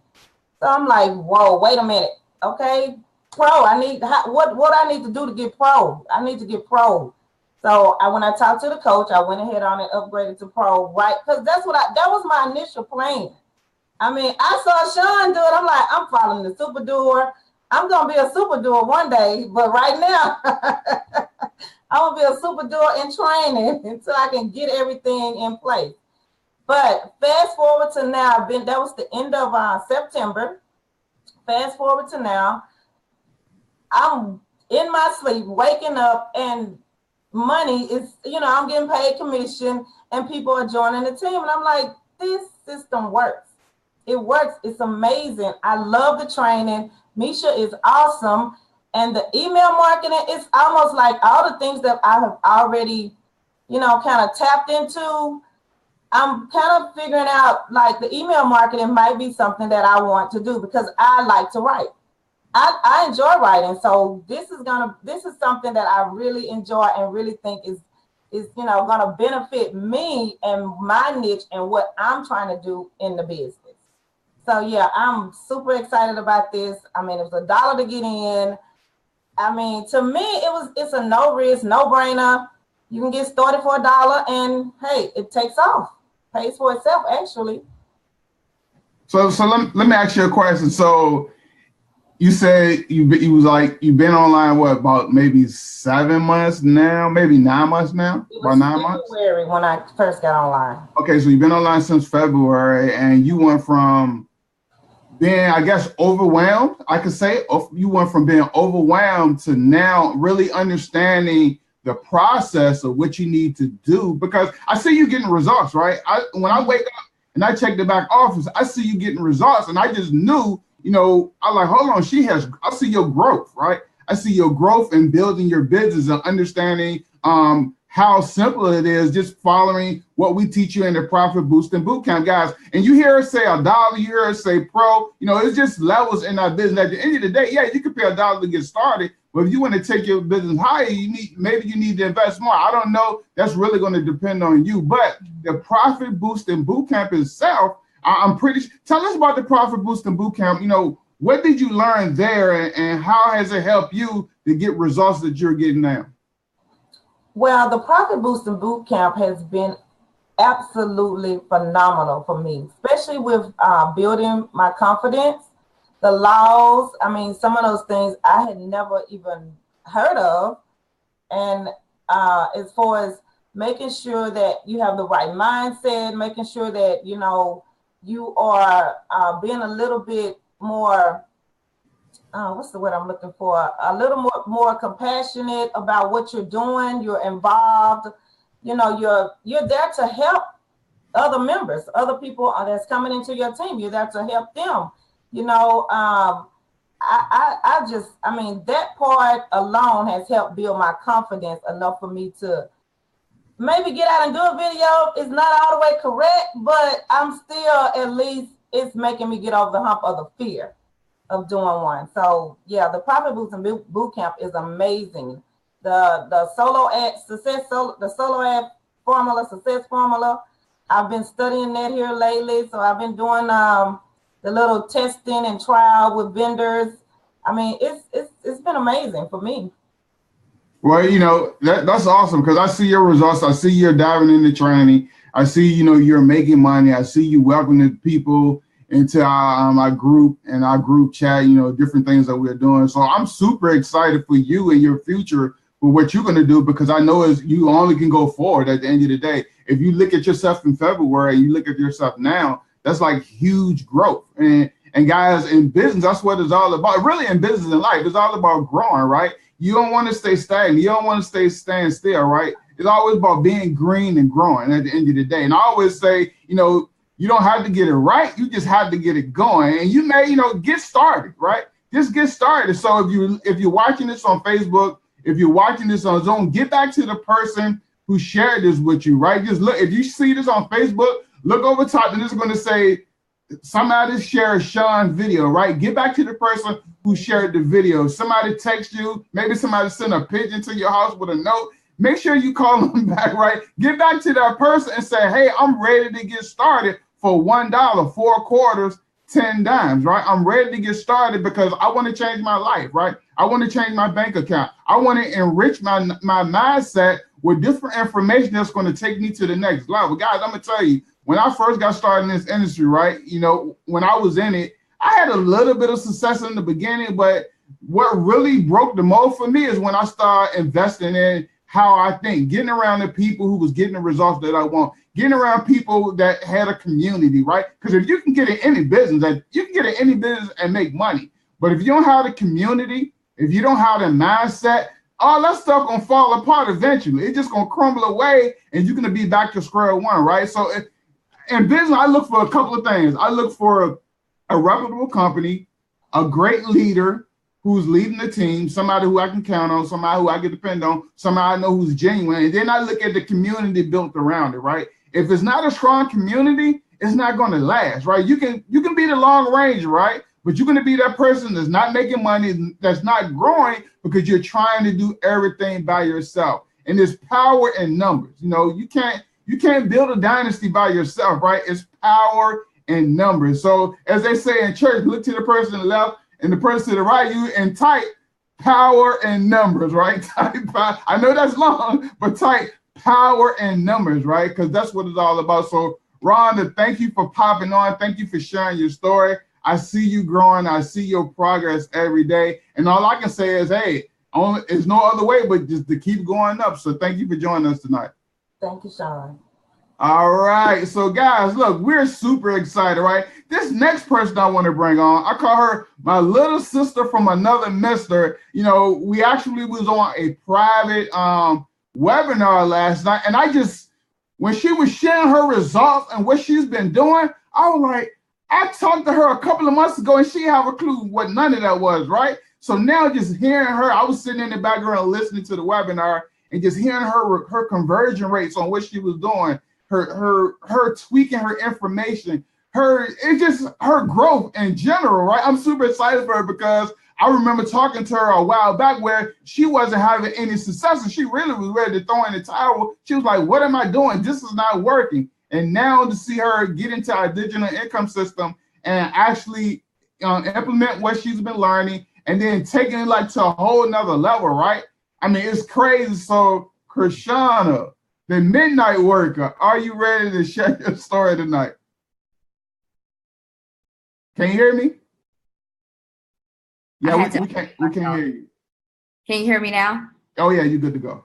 So I'm like, whoa, wait a minute. Okay, pro. What I need to do to get pro? I need to get pro. So when I talked to the coach, I went ahead on and upgraded to pro, right? Because that was my initial plan. I mean, I saw Sean do it. I'm like, I'm following the super doer. I'm gonna be a super doer one day, but right now, I'm gonna be a super doer in training until I can get everything in place. But fast forward to now, that was the end of September. Fast forward to now, I'm in my sleep, waking up, and money is, you know, I'm getting paid commission and people are joining the team. And I'm like, this system works. It works. It's amazing. I love the training. Misha is awesome. And the email marketing, it's almost like all the things that I have already, you know, kind of tapped into. I'm kind of figuring out, like, the email marketing might be something that I want to do because I like to write. I enjoy writing, so this is something that I really enjoy and really think is gonna benefit me and my niche and what I'm trying to do in the business. So yeah, I'm super excited about this. I mean, it was $1 to get in. I mean, to me, it's a no risk, no brainer. You can get started for $1, and hey, it takes off, pays for itself actually. So let me ask you a question. So you said you've been online what, about maybe 7 months now, maybe 9 months now? About 9 months? February when I first got online. Okay, so you've been online since February, and you went from being, I guess, overwhelmed, I could say. You went from being overwhelmed to now really understanding the process of what you need to do, because I see you getting results, right? When I wake up and I check the back office, I see you getting results, and I just knew, I'm like, hold on, I see your growth, right? I see your growth in building your business and understanding how simple it is, just following what we teach you in the Profit Boosting Bootcamp, guys. And you hear us say $1, you hear us say pro, it's just levels in our business. At the end of the day, yeah, you can pay $1 to get started, but if you want to take your business higher, maybe you need to invest more. I don't know. That's really going to depend on you. But the Profit Boosting Bootcamp itself, I'm pretty sure. Tell us about the Profit Boosting Bootcamp. What did you learn there, and how has it helped you to get results that you're getting now? Well, the Profit Boosting Bootcamp has been absolutely phenomenal for me, especially with building my confidence. The laws, I mean, some of those things I had never even heard of. And as far as making sure that you have the right mindset, making sure that, you are being a little bit more, what's the word I'm looking for? A little more compassionate about what you're doing. You're involved. You're there to help other members, other people that's coming into your team. You're there to help them. That part alone has helped build my confidence enough for me to maybe get out and do a video. It's not all the way correct, but I'm still, at least it's making me get over the hump of the fear of doing one. So yeah, the Profit Boosting Bootcamp is amazing. The solo ad success formula. I've been studying that here lately. So I've been doing the little testing and trial with vendors. I mean, it's been amazing for me. Well, that's awesome, because I see your results. I see you're diving into training. I see, you're making money. I see you welcoming people into our group and our group chat, different things that we're doing. So I'm super excited for you and your future for what you're going to do, because I know you only can go forward at the end of the day. If you look at yourself in February, you look at yourself now, that's like huge growth. And guys, in business, that's what it's all about. Really, in business and life, it's all about growing, right? You don't want to stay stagnant. You don't want to stand still, right? It's always about being green and growing at the end of the day. And I always say, you don't have to get it right. You just have to get it going. And you may, get started, right? Just get started. So if you're watching this on Facebook, if you're watching this on Zoom, get back to the person who shared this with you, right? Just look, if you see this on Facebook, look over top, and it's going to say, somebody shared Sean's video, right? Get back to the person who shared the video. Somebody text you, maybe somebody sent a pigeon to your house with a note. Make sure you call them back, right? Get back to that person and say, hey, I'm ready to get started for $1, 4 quarters, 10 dimes, right? I'm ready to get started because I want to change my life, right? I want to change my bank account. I want to enrich my mindset with different information that's going to take me to the next level. Guys, I'm going to tell you, when I first got started in this industry, right, when I was in it, I had a little bit of success in the beginning, but what really broke the mold for me is when I started investing in how I think, getting around the people who was getting the results that I want, getting around people that had a community, right? Because if you can get in any business, you can get in any business and make money. But if you don't have the community, if you don't have the mindset, all that stuff gonna fall apart eventually. It's just gonna crumble away, and you're gonna be back to square one, right? So in business, I look for a couple of things. I look for a reputable company, a great leader who's leading the team, somebody who I can count on, somebody who I can depend on, somebody I know who's genuine. And then I look at the community built around it, right? if it's not a strong community, it's not going to last, right? You can be the long range, right? But you're going to be that person that's not making money, that's not growing because you're trying to do everything by yourself. And there's power in numbers. You know, you can't build a dynasty by yourself, right? It's power in numbers. So as they say in church, look to the person to the left and the person to the right, you and type power and numbers, right? Type power. I know that's long, but type power and numbers, right? Because that's what it's all about. So Rhonda, thank you for popping on. Thank you for sharing your story. I see you growing. I see your progress every day. And all I can say is, hey, there's no other way but just to keep going up. So thank you for joining us tonight. Thank you, Sean. All right. So guys, look, we're super excited, right? This next person I want to bring on, I call her my little sister from another mister. You know, we actually was on a private webinar last night. And when she was sharing her results and what she's been doing, I was like, I talked to her a couple of months ago and she have a clue what none of that was, right? So now just hearing her, I was sitting in the background listening to the webinar and just hearing her conversion rates on what she was doing, her tweaking her information, her growth in general, right? I'm super excited for her because I remember talking to her a while back where she wasn't having any success and she really was ready to throw in the towel. She was like, what am I doing? This is not working. And now to see her get into our digital income system and actually implement what she's been learning and then taking it like to a whole nother level, right? I mean, it's crazy. So Kirshana, the Midnight Worker, are you ready to share your story tonight? Can you hear me? Yeah, we can hear you. Can you hear me now? Oh yeah, you're good to go.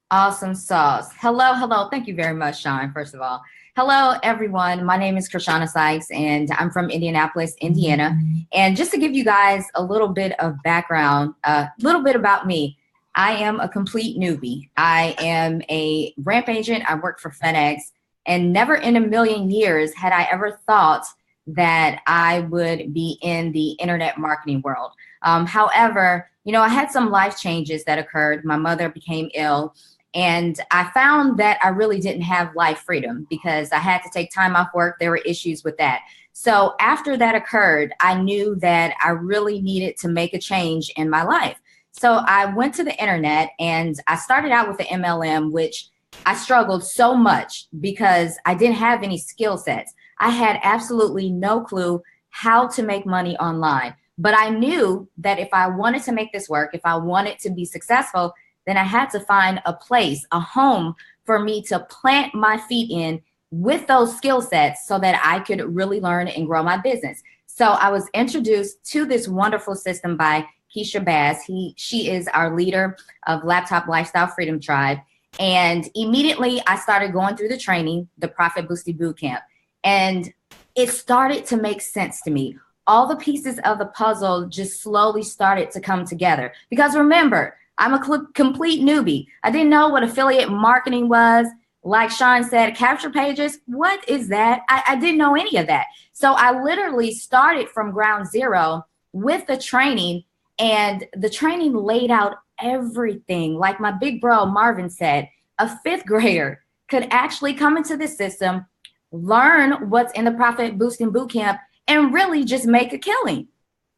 Awesome sauce. Hello. Thank you very much, Sean, first of all. Hello, everyone. My name is Kirshana Sykes, and I'm from Indianapolis, Indiana. And just to give you guys a little bit of background, a little bit about me, I am a complete newbie. I am a ramp agent. I work for FedEx, and never in a million years had I ever thought that I would be in the internet marketing world. However, you know, I had some life changes that occurred. My mother became ill. And I found that I really didn't have life freedom because I had to take time off work. There were issues with that. So after that occurred, I knew that I really needed to make a change in my life. So I went to the internet and I started out with the MLM, which I struggled so much because I didn't have any skill sets. I had absolutely no clue how to make money online. But I knew that if I wanted to make this work, if I wanted to be successful, then I had to find a place, a home for me to plant my feet in with those skill sets so that I could really learn and grow my business. So I was introduced to this wonderful system by Keysha Bass. She is our leader of Laptop Lifestyle Freedom Tribe. And immediately I started going through the training, the Profit Boosting Bootcamp. And it started to make sense to me. All the pieces of the puzzle just slowly started to come together. Because remember, I'm a complete newbie. I didn't know what affiliate marketing was. Like Sean said, capture pages, what is that? I didn't know any of that. So I literally started from ground zero with the training, and the training laid out everything. Like my big bro, Marvin, said, a fifth grader could actually come into the system, learn what's in the Profit Boosting Bootcamp, and really just make a killing.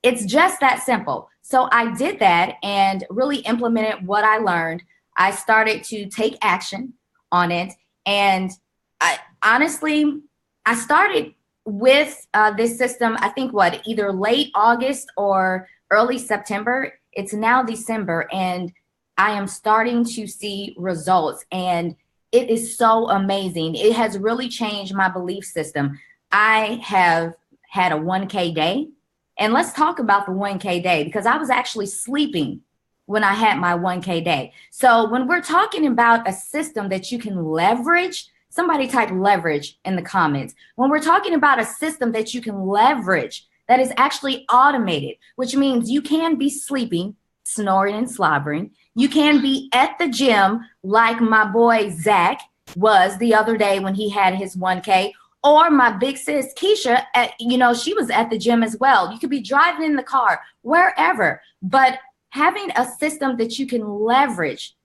It's just that simple. So I did that and really implemented what I learned. I started to take action on it. And I started with this system, I think either late August or early September. It's now December and I am starting to see results. And it is so amazing. It has really changed my belief system. I have had a 1K day. And let's talk about the 1K day because I was actually sleeping when I had my 1K day. So when we're talking about a system that you can leverage, somebody type leverage in the comments. When we're talking about a system that you can leverage that is actually automated, which means you can be sleeping, snoring and slobbering. You can be at the gym like my boy Zach was the other day when he had his 1K. Or my big sis, Keysha, she was at the gym as well. You could be driving in the car, wherever. But having a system that you can leverage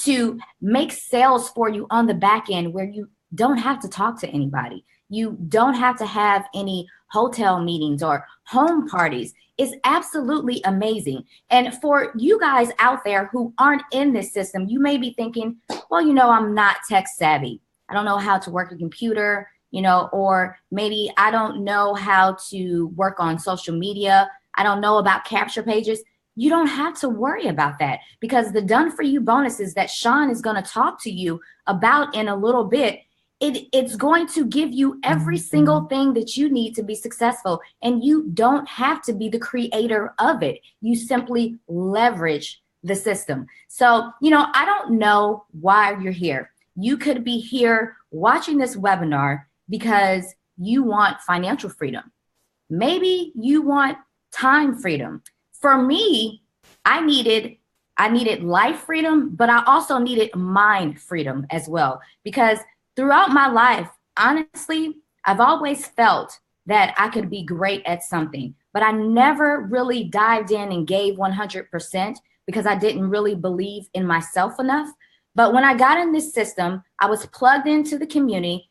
to make sales for you on the back end where you don't have to talk to anybody. You don't have to have any hotel meetings or home parties. It's absolutely amazing. And for you guys out there who aren't in this system, you may be thinking, well, you know, I'm not tech savvy. I don't know how to work a computer, you know, or maybe I don't know how to work on social media. I don't know about capture pages. You don't have to worry about that, because the done for you bonuses that Sean is going to talk to you about in a little bit, it's going to give you every single thing that you need to be successful. And you don't have to be the creator of it. You simply leverage the system. So, you know, I don't know why you're here. You could be here watching this webinar because you want financial freedom. Maybe you want time freedom. For me, I needed life freedom, but I also needed mind freedom as well, because throughout my life, honestly, I've always felt that I could be great at something, but I never really dived in and gave 100% because I didn't really believe in myself enough. But when I got in this system, I was plugged into the community,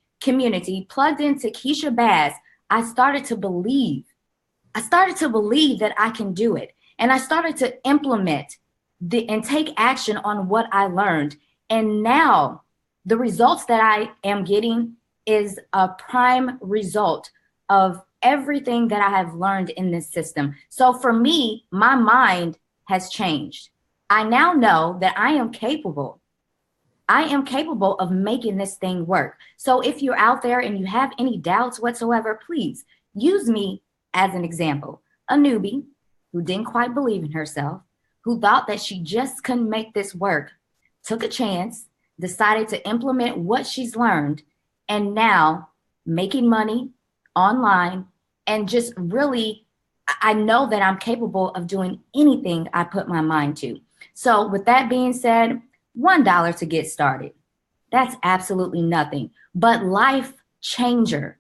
plugged into Keysha Bass. I started to believe that I can do it. And I started to implement and take action on what I learned. And now the results that I am getting is a prime result of everything that I have learned in this system. So for me, my mind has changed. I now know that I am capable. I am capable of making this thing work. So if you're out there and you have any doubts whatsoever, please use me as an example. A newbie who didn't quite believe in herself, who thought that she just couldn't make this work, took a chance, decided to implement what she's learned, and now making money online, and just really, I know that I'm capable of doing anything I put my mind to. So with that being said, $1 to get started. That's absolutely nothing, but life changer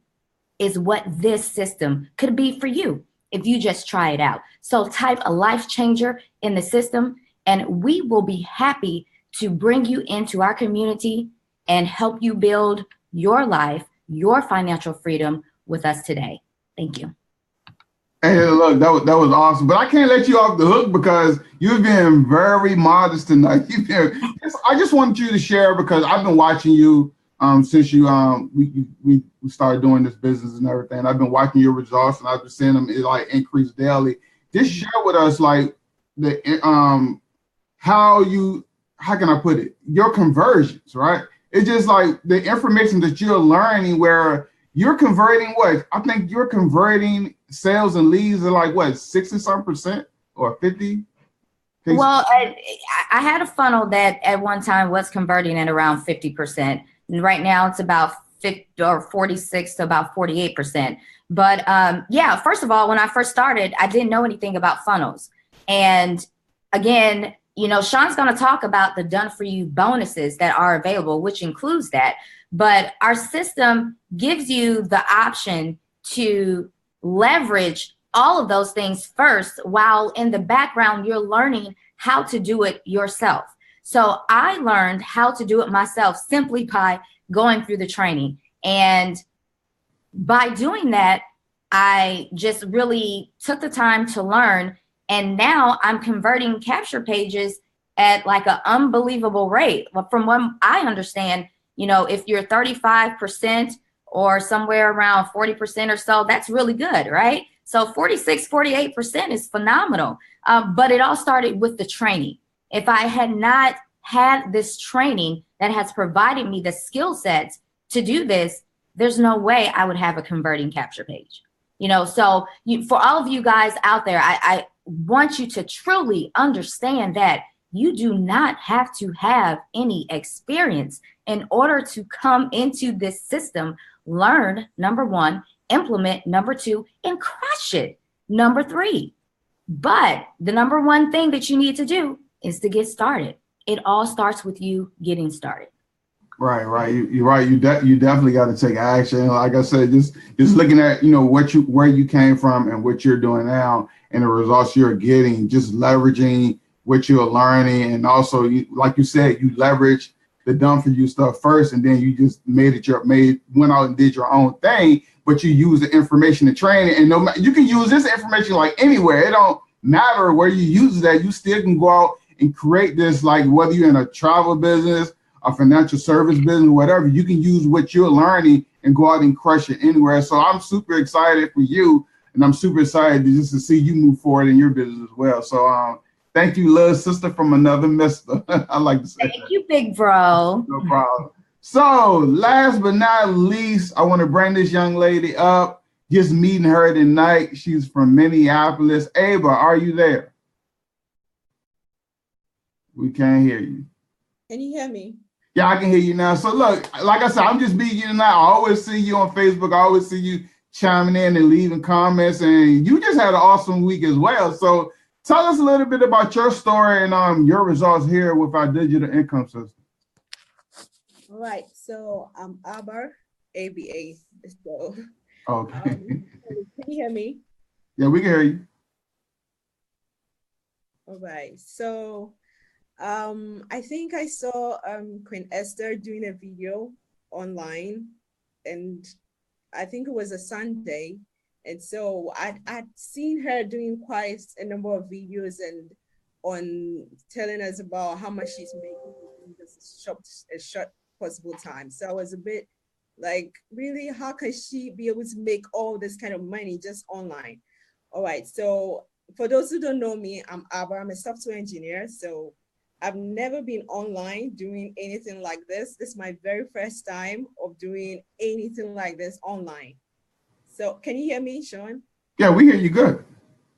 is what this system could be for you if you just try it out. So type a life changer in the system, and we will be happy to bring you into our community and help you build your life, your financial freedom with us today. Thank you. Hey, look, that was awesome. But I can't let you off the hook because you've been very modest tonight. I just wanted you to share, because I've been watching you since we started doing this business and everything. I've been watching your results, and I've been seeing them like increase daily. Just share with us like the how can I put it? Your conversions, right? It's just like the information that you're learning, where you're converting what? I think you're converting sales and leads are like what, 60-some% or 50? Well, I had a funnel that at one time was converting at around 50%. And right now it's about 46 to about 48%. But yeah, first of all, when I first started, I didn't know anything about funnels. And again, you know, Sean's going to talk about the done for you bonuses that are available, which includes that. But our system gives you the option to leverage all of those things first, while in the background, you're learning how to do it yourself. So I learned how to do it myself simply by going through the training. And by doing that, I just really took the time to learn. And now I'm converting capture pages at like an unbelievable rate. But from what I understand, you know, if you're 35% or somewhere around 40% or so, that's really good, right? So 46, 48% is phenomenal. But it all started with the training. If I had not had this training that has provided me the skill sets to do this, there's no way I would have a converting capture page. You know, so for all of you guys out there, I want you to truly understand that you do not have to have any experience in order to come into this system, learn, number one, implement, number two, and crush it, number three. But the number one thing that you need to do is to get started. It all starts with you getting started. Right. You're right. You definitely got to take action. Like I said, just looking at, you know, where you came from and what you're doing now and the results you're getting, just leveraging what you're learning. And also, like you said, you leverage the done for you stuff first, and then you just went out and did your own thing, but you use the information to train it. And no matter, you can use this information like anywhere. It don't matter where you use that. You still can go out and create this, like whether you're in a travel business, a financial service business, whatever, you can use what you're learning and go out and crush it anywhere. So I'm super excited for you, and I'm super excited to see you move forward in your business as well. So thank you, little sister from another mister. I like to say Thank that. you, big bro. No problem. So last but not least, I want to bring this young lady up. Just meeting her tonight. She's from Minneapolis. Ava, are you there? We can't hear you. Can you hear me? Yeah, I can hear you now. So look, like I said, I'm just meeting you tonight. I always see you on Facebook. I always see you chiming in and leaving comments, and you just had an awesome week as well. So tell us a little bit about your story and your results here with our digital income system. All right. So I'm ABA. So Okay. can you hear me? Yeah, we can hear you. All right. So I think I saw Queen Esther doing a video online, and I think it was a Sunday. And so I'd seen her doing quite a number of videos and on telling us about how much she's making in this short possible time. So I was a bit like, really, how can she be able to make all this kind of money just online? All right. So for those who don't know me, I'm Abba. I'm a software engineer. So I've never been online doing anything like this. This is my very first time of doing anything like this online. So can you hear me, Sean? Yeah, we hear you good.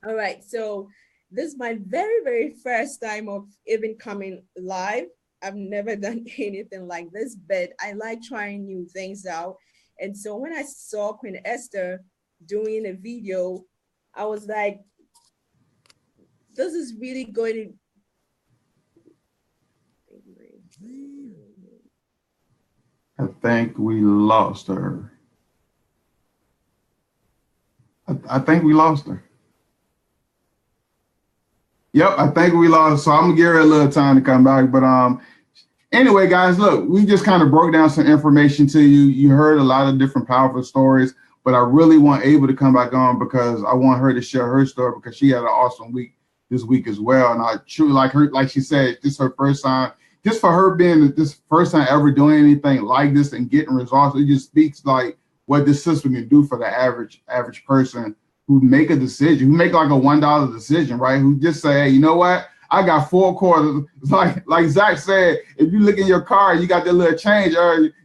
All right. So this is my very, very first time of even coming live. I've never done anything like this, but I like trying new things out. And so when I saw Queen Esther doing a video, I was like, this is really going to... I think we lost her. I think we lost her. Yep, I think we lost. So I'm gonna give her a little time to come back. But anyway, guys, look, we just kind of broke down some information to you. You heard a lot of different powerful stories, but I really want Ava to come back on because I want her to share her story because she had an awesome week this week as well. And I truly like her, like she said, this is her first time. Just for her being this first time ever doing anything like this and getting results, it just speaks like what this system can do for the average person who make a decision, who make like a $1 decision, right? Who just say, hey, you know what? I got 4 quarters. Like Zach said, if you look in your car, you got that little change,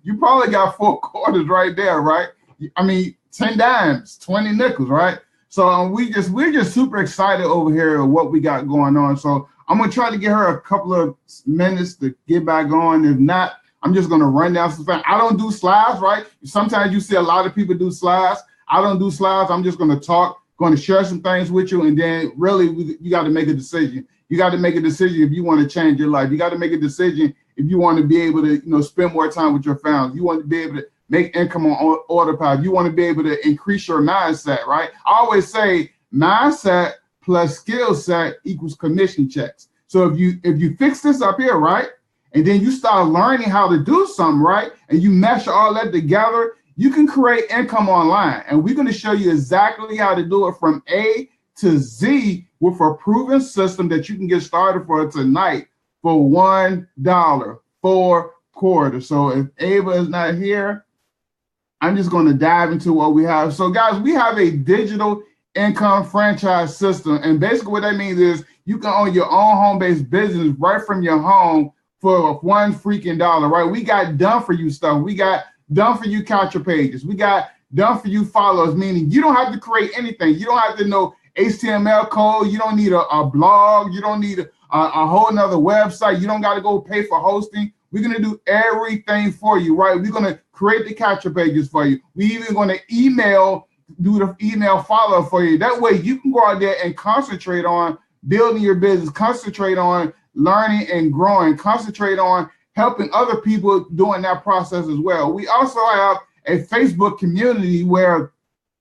you probably got 4 quarters right there, right? I mean, 10 dimes, 20 nickels, right? So we're just super excited over here at what we got going on. So I'm gonna try to get her a couple of minutes to get back on. If not, I'm just gonna run down some facts. I don't do slides, right? Sometimes you see a lot of people do slides. I don't do slides. I'm just gonna talk, going to share some things with you, and then really you got to make a decision. You got to make a decision if you want to change your life. You got to make a decision if you want to be able to, spend more time with your family. You want to be able to make income on autopilot. You want to be able to increase your mindset, right? I always say mindset plus skill set equals commission checks. So if you fix this up here, right, and then you start learning how to do something, right, and you mesh all that together, you can create income online. And we're going to show you exactly how to do it from A to Z with a proven system that you can get started for tonight for $1, 4 quarters. So if Ava is not here, I'm just going to dive into what we have. So guys, we have a digital income franchise system. And basically what that means is you can own your own home-based business right from your home for $1 freaking dollar, right? We got done for you stuff. We got done for you capture pages. We got done for you follows, meaning you don't have to create anything. You don't have to know HTML code. You don't need a blog. You don't need a whole nother website. You don't got to go pay for hosting. We're going to do everything for you, right? We're going to create the capture pages for you. We're even going to do the email follow for you. That way you can go out there and concentrate on building your business, concentrate on learning and growing, concentrate on helping other people during that process as well. We also have a Facebook community where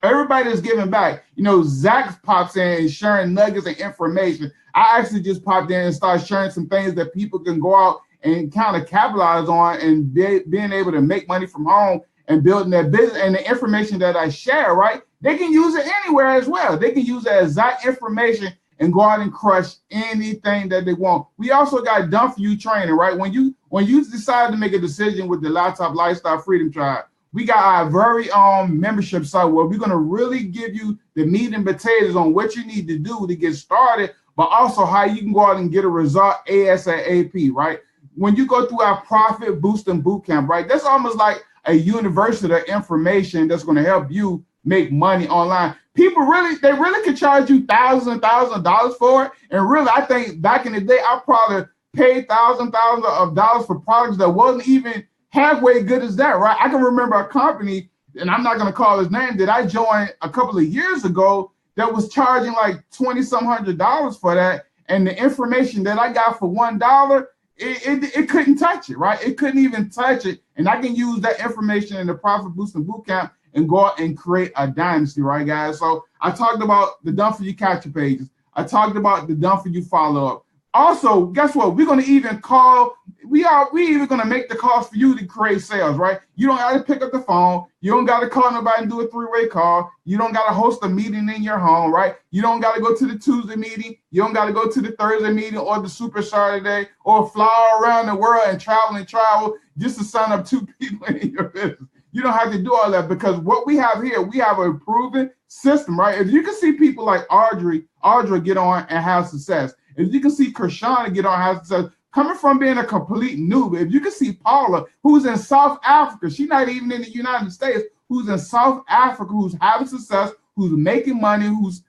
everybody is giving back. Zach pops in and sharing nuggets and information. I actually just popped in and started sharing some things that people can go out and kind of capitalize on and being able to make money from home and building their business. And the information that I share, right, they can use it anywhere as well. They can use that exact information and go out and crush anything that they want. We also got done for you training, right? When you decide to make a decision with the Laptop Lifestyle Freedom Tribe, we got our very own membership site where we're going to really give you the meat and potatoes on what you need to do to get started, but also how you can go out and get a result ASAP, right? When you go through our Profit Boosting Bootcamp, right, that's almost like a university of information that's going to help you make money online. People really could charge you thousands and thousands of dollars for it. And really, I think back in the day, I probably paid thousands of dollars for products that wasn't even halfway good as that, right? I can remember a company, and I'm not going to call his name, that I joined a couple of years ago that was charging like $2,000 for that. And the information that I got for $1, it couldn't touch it, right? It couldn't even touch it. And I can use that information in the Profit Boosting Bootcamp and go out and create a dynasty, right, guys? So I talked about the done for you capture pages. I talked about the done for you follow up. Also, guess what? We're going to even call, we even going to make the calls for you to create sales, right? You don't got to pick up the phone. You don't got to call nobody and do a three-way call. You don't got to host a meeting in your home, right? You don't got to go to the Tuesday meeting. You don't got to go to the Thursday meeting or the Super Saturday or fly around the world and travel just to sign up 2 people in your business. You don't have to do all that, because what we have here, we have a proven system, right? If you can see people like Audra get on and have success, if you can see Kirshana get on and have success, coming from being a complete noob, if you can see Paula, who's in South Africa, she's not even in the United States, who's in South Africa, who's having success, who's making money, who's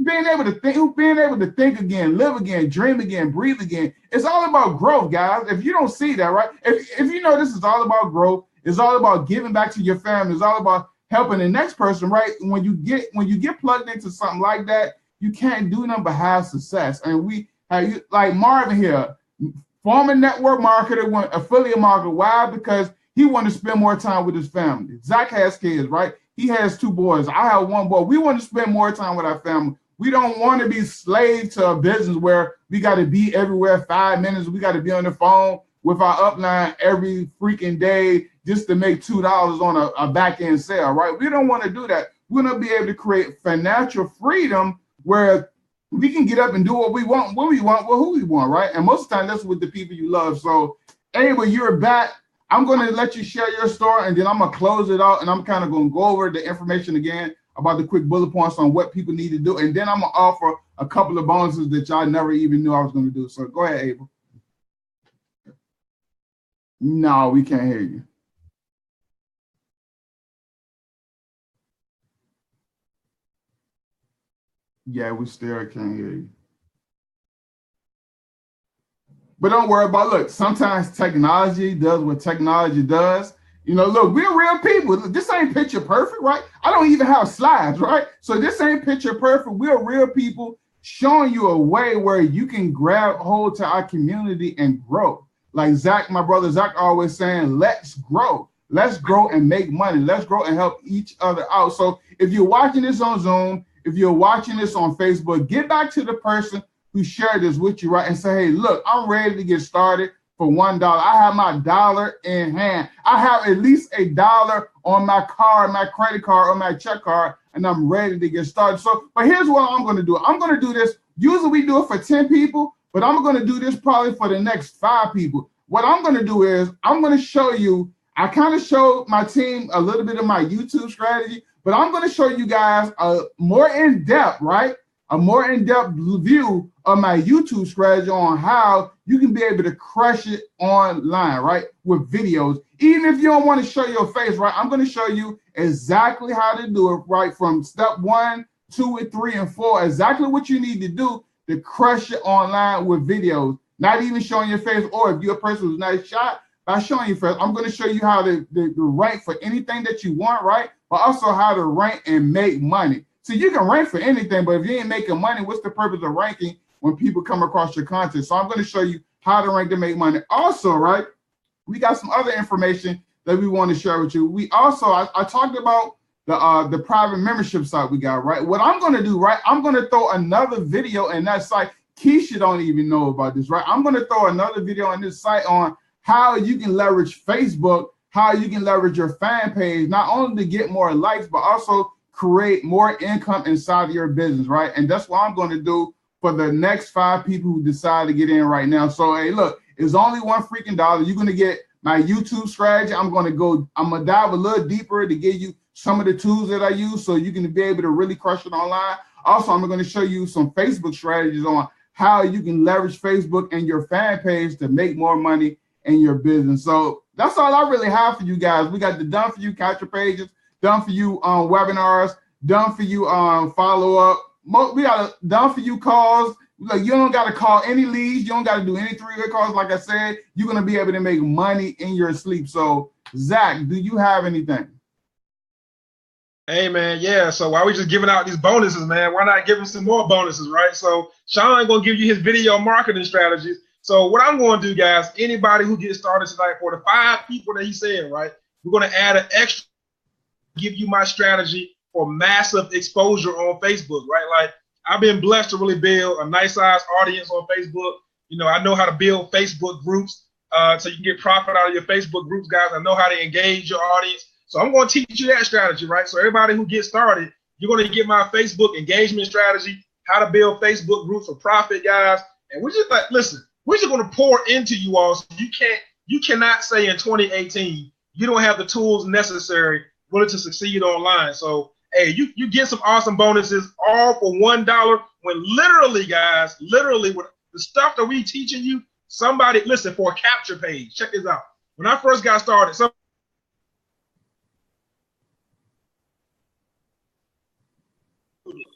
being able to think again, live again, dream again, breathe again. It's all about growth, guys. If you don't see that, right? If you know this is all about growth, it's all about giving back to your family. It's all about helping the next person, right? When you get plugged into something like that, you can't do nothing but have success. And we have, like Marvin here, former network marketer, affiliate marketer. Why? Because he wanted to spend more time with his family. Zach has kids, right? He has 2 boys. I have 1 boy. We want to spend more time with our family. We don't want to be slaves to a business where we got to be everywhere 5 minutes. We got to be on the phone with our upline every freaking day just to make $2 on a back-end sale, right? We don't want to do that. We're going to be able to create financial freedom where we can get up and do what we want, when we want, with who we want, right? And most of the time, that's with the people you love. So anyway, you're back. I'm going to let you share your story, and then I'm going to close it out, and I'm kind of going to go over the information again about the quick bullet points on what people need to do. And then I'm going to offer a couple of bonuses that y'all never even knew I was going to do. So go ahead, Abel. No, we can't hear you. Yeah, we still can't hear you. But don't worry about, look, sometimes technology does what technology does. You know, look, we're real people. This ain't picture perfect, right? I don't even have slides, right? So this ain't picture perfect. We're real people showing you a way where you can grab hold to our community and grow. Like Zach, my brother Zach, always saying, let's grow. Let's grow and make money. Let's grow and help each other out. So if you're watching this on Zoom, if you're watching this on Facebook, get back to the person who shared this with you, right? And say, hey, look, I'm ready to get started for $1. I have my dollar in hand. I have at least $1 on my card, my credit card, or my check card, and I'm ready to get started. So, but here's what I'm going to do. I'm going to do this. Usually we do it for 10 people, but I'm going to do this probably for the next 5 people. What I'm going to do is I'm going to show you, I kind of showed my team a little bit of my YouTube strategy, but I'm going to show you guys a more in-depth, right? A more in-depth view of my YouTube strategy on how you can be able to crush it online, right? With videos. Even if you don't want to show your face, right? I'm going to show you exactly how to do it, right? From step 1, 2, and 3, and 4, exactly what you need to do to crush it online with videos. Not even showing your face, or if you're a person who's not shot, by showing your face, I'm going to show you how to rank for anything that you want, right? But also how to rank and make money. So you can rank for anything, but if you ain't making money, what's the purpose of ranking when people come across your content? So I'm going to show you how to rank to make money. Also, right, we got some other information that we want to share with you. We also, I talked about the private membership site we got, right? What I'm going to do, right, I'm going to throw another video in that site. Keysha don't even know about this, right? I'm going to throw another video on this site on how you can leverage Facebook, how you can leverage your fan page, not only to get more likes, but also create more income inside of your business, right? And that's what I'm going to do for the next 5 people who decide to get in right now. So, hey, look, it's only $1 freaking dollar. You're going to get my YouTube strategy. I'm going to dive a little deeper to give you some of the tools that I use so you can be able to really crush it online. Also, I'm going to show you some Facebook strategies on how you can leverage Facebook and your fan page to make more money in your business. So that's all I really have for you guys. We got the done for you capture pages, done for you webinars, done for you follow-up. We got a done for you calls. Like, you don't got to call any leads. You don't got to do any 3-way calls. Like I said, you're going to be able to make money in your sleep. So, Zach, do you have anything? Hey, man, yeah. So while we just giving out these bonuses, man, why not give him some more bonuses, right? So Sean going to give you his video marketing strategies. So what I'm going to do, guys, anybody who gets started tonight, for the 5 people that he said, right, we're going to add an extra, give you my strategy for massive exposure on Facebook, right? Like, I've been blessed to really build a nice size audience on Facebook. You know, I know how to build Facebook groups so you can get profit out of your Facebook groups, guys. I know how to engage your audience. So I'm going to teach you that strategy, right? So everybody who gets started, you're going to get my Facebook engagement strategy, how to build Facebook groups for profit, guys. And we're just like, listen, we're just going to pour into you all. So you cannot say in 2018, you don't have the tools necessary really to succeed online. So, hey, you get some awesome bonuses all for $1 when literally, guys, literally with the stuff that we teaching you, somebody, listen, for a capture page, check this out. When I first got started,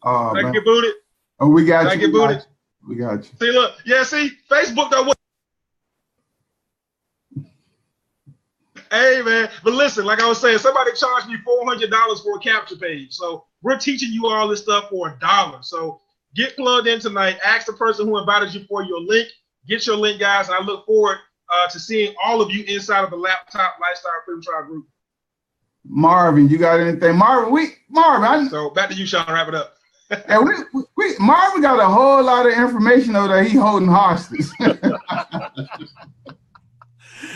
Did I get booted? Oh, we got you. Did I get booted? We got you. See, look. Yeah, see, Facebook don't. Hey, man. But listen, like I was saying, somebody charged me $400 for a capture page. So we're teaching you all this stuff for $1. So get plugged in tonight. Ask the person who invited you for your link. Get your link, guys. And I look forward to seeing all of you inside of the Laptop Lifestyle Freedom Tribe group. Marvin, you got anything? Marvin. So back to you, Sean. Wrap it up. And Marvin got a whole lot of information over there. He holding hostage.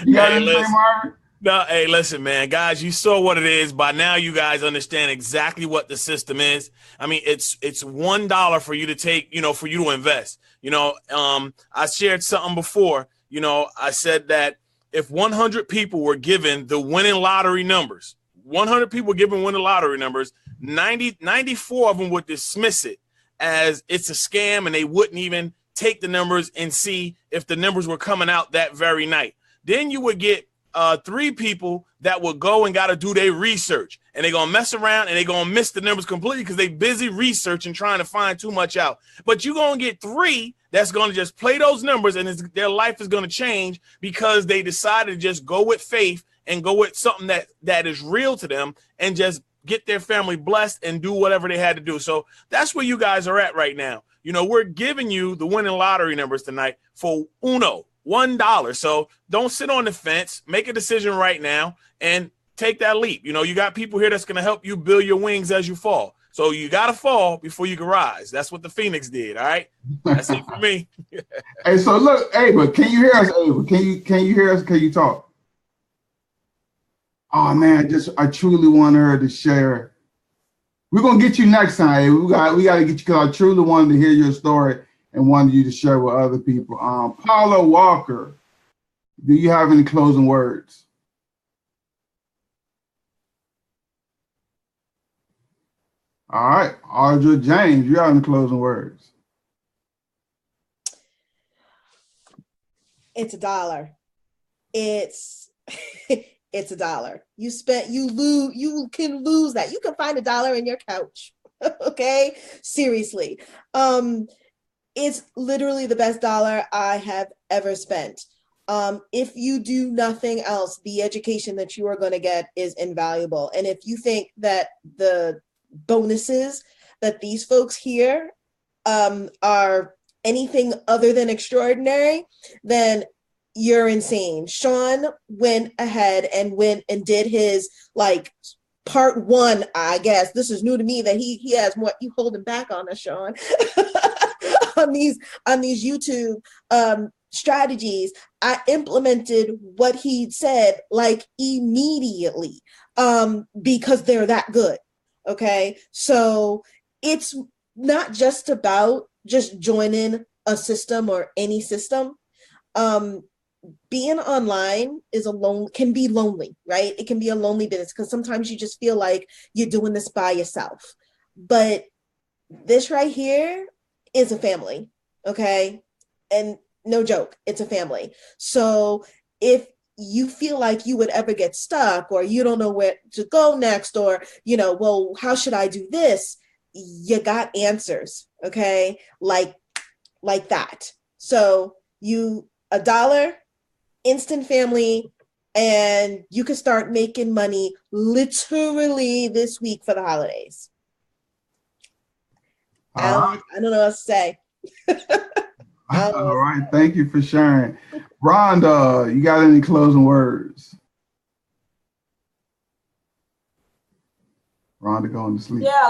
You got anything, Marvin? No, hey, listen, man, guys, you saw what it is. By now, you guys understand exactly what the system is. I mean, it's $1 for you to take, for you to invest. I shared something before. I said that if 100 people were given the winning lottery numbers, 100 people given winning lottery numbers, 94 of them would dismiss it as it's a scam, and they wouldn't even take the numbers and see if the numbers were coming out that very night. Then you would get 3 people that will go and got to do their research, and they're going to mess around and they're going to miss the numbers completely because they busy researching, trying to find too much out. But you're going to get 3 that's going to just play those numbers, and their life is going to change because they decided to just go with faith and go with something that is real to them and just get their family blessed and do whatever they had to do. So that's where you guys are at right now. We're giving you the winning lottery numbers tonight for $1. So don't sit on the fence. Make a decision right now and take that leap. You got people here that's going to help you build your wings as you fall. So you got to fall before you can rise. That's what the Phoenix did. All right. That's it for me. Hey, so look, Ava, can you hear us, Ava? Can you hear us? Can you talk? Oh man, I truly want her to share. We're gonna get you next time. Ava. We got to get you because I truly wanted to hear your story and wanted you to share with other people. Paula Walker, do you have any closing words? All right, Audra James, you have any closing words? It's $1. It's it's $1. You can lose that. You can find $1 in your couch. Okay, seriously. It's literally the best dollar I have ever spent. If you do nothing else, the education that you are going to get is invaluable. And if you think that the bonuses that these folks here are anything other than extraordinary, then you're insane. Sean went ahead and did his part 1, I guess. This is new to me that he has what you holding back on us, Sean. on these YouTube strategies, I implemented what he said like immediately, because they're that good. Okay, so it's not just about just joining a system or any system. Being online can be lonely, right? It can be a lonely business because sometimes you just feel like you're doing this by yourself. But this right here is a family, okay? And no joke, it's a family. So if you feel like you would ever get stuck, or you don't know where to go next, or, well, how should I do this? You got answers, okay? Like that. So $1, instant family, and you can start making money literally this week for the holidays. I don't know what else to say. All right, thank you for sharing. Rhonda, you got any closing words? Rhonda going to sleep. Yeah,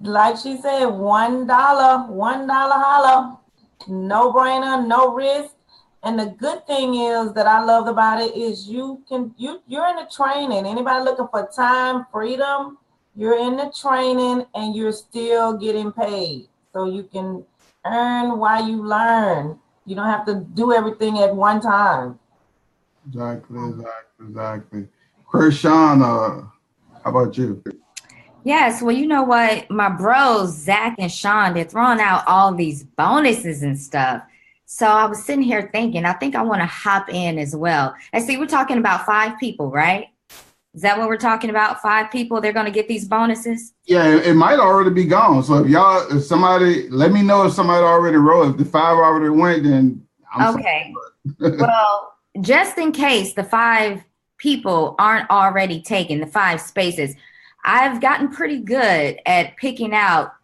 like she said, $1 holla. No brainer, no risk. And the good thing is that I loved about it is you're in the training. Anybody looking for time, freedom, you're in the training and you're still getting paid. So you can earn while you learn. You don't have to do everything at one time. Exactly. Kirshana, how about you? Yes, well, you know what? My bros, Zach and Sean, they're throwing out all these bonuses and stuff. So I was sitting here thinking, I think I want to hop in as well. And see, we're talking about 5 people, right? Is that what we're talking about? 5 people, they're going to get these bonuses? Yeah, it might already be gone. So if somebody, let me know if somebody already wrote. If the 5 already went, then I'm okay. Well, just in case the 5 people aren't already taken, the 5 spaces, I've gotten pretty good at picking out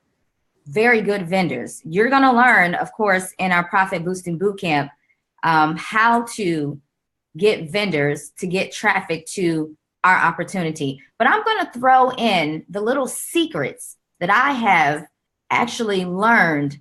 very good vendors. You're going to learn, of course, in our Profit Boosting Bootcamp, how to get vendors to get traffic to our opportunity. But I'm going to throw in the little secrets that I have actually learned,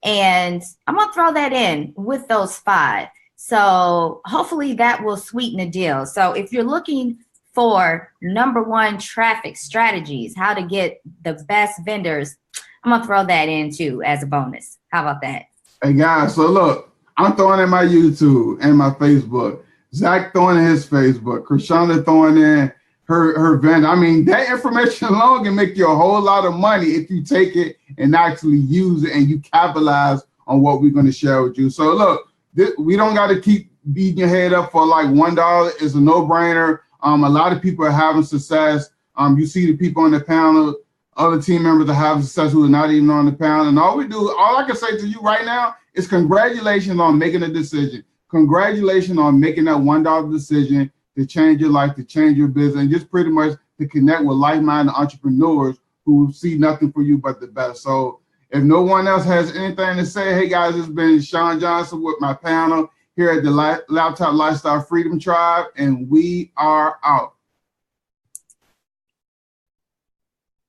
and I'm going to throw that in with those 5. So hopefully that will sweeten the deal. So if you're looking for #1 traffic strategies, how to get the best vendors, I'm gonna throw that in too as a bonus. How about that? Hey guys, so look, I'm throwing in my YouTube and my Facebook. Zach throwing in his Facebook. Kirshana throwing in her vendor. I mean, that information alone can make you a whole lot of money if you take it and actually use it and you capitalize on what we're going to share with you. So look, we don't got to keep beating your head up for like $1. It's a no-brainer. A lot of people are having success. You see the people on the panel, other team members are having success who are not even on the panel. And all I can say to you right now is congratulations on making a decision. Congratulations on making that $1 decision to change your life, to change your business, and just pretty much to connect with like-minded entrepreneurs who see nothing for you but the best. So if no one else has anything to say, hey guys, it's been Sean Johnson with my panel here at the Laptop Lifestyle Freedom Tribe, and we are out.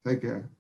Take care.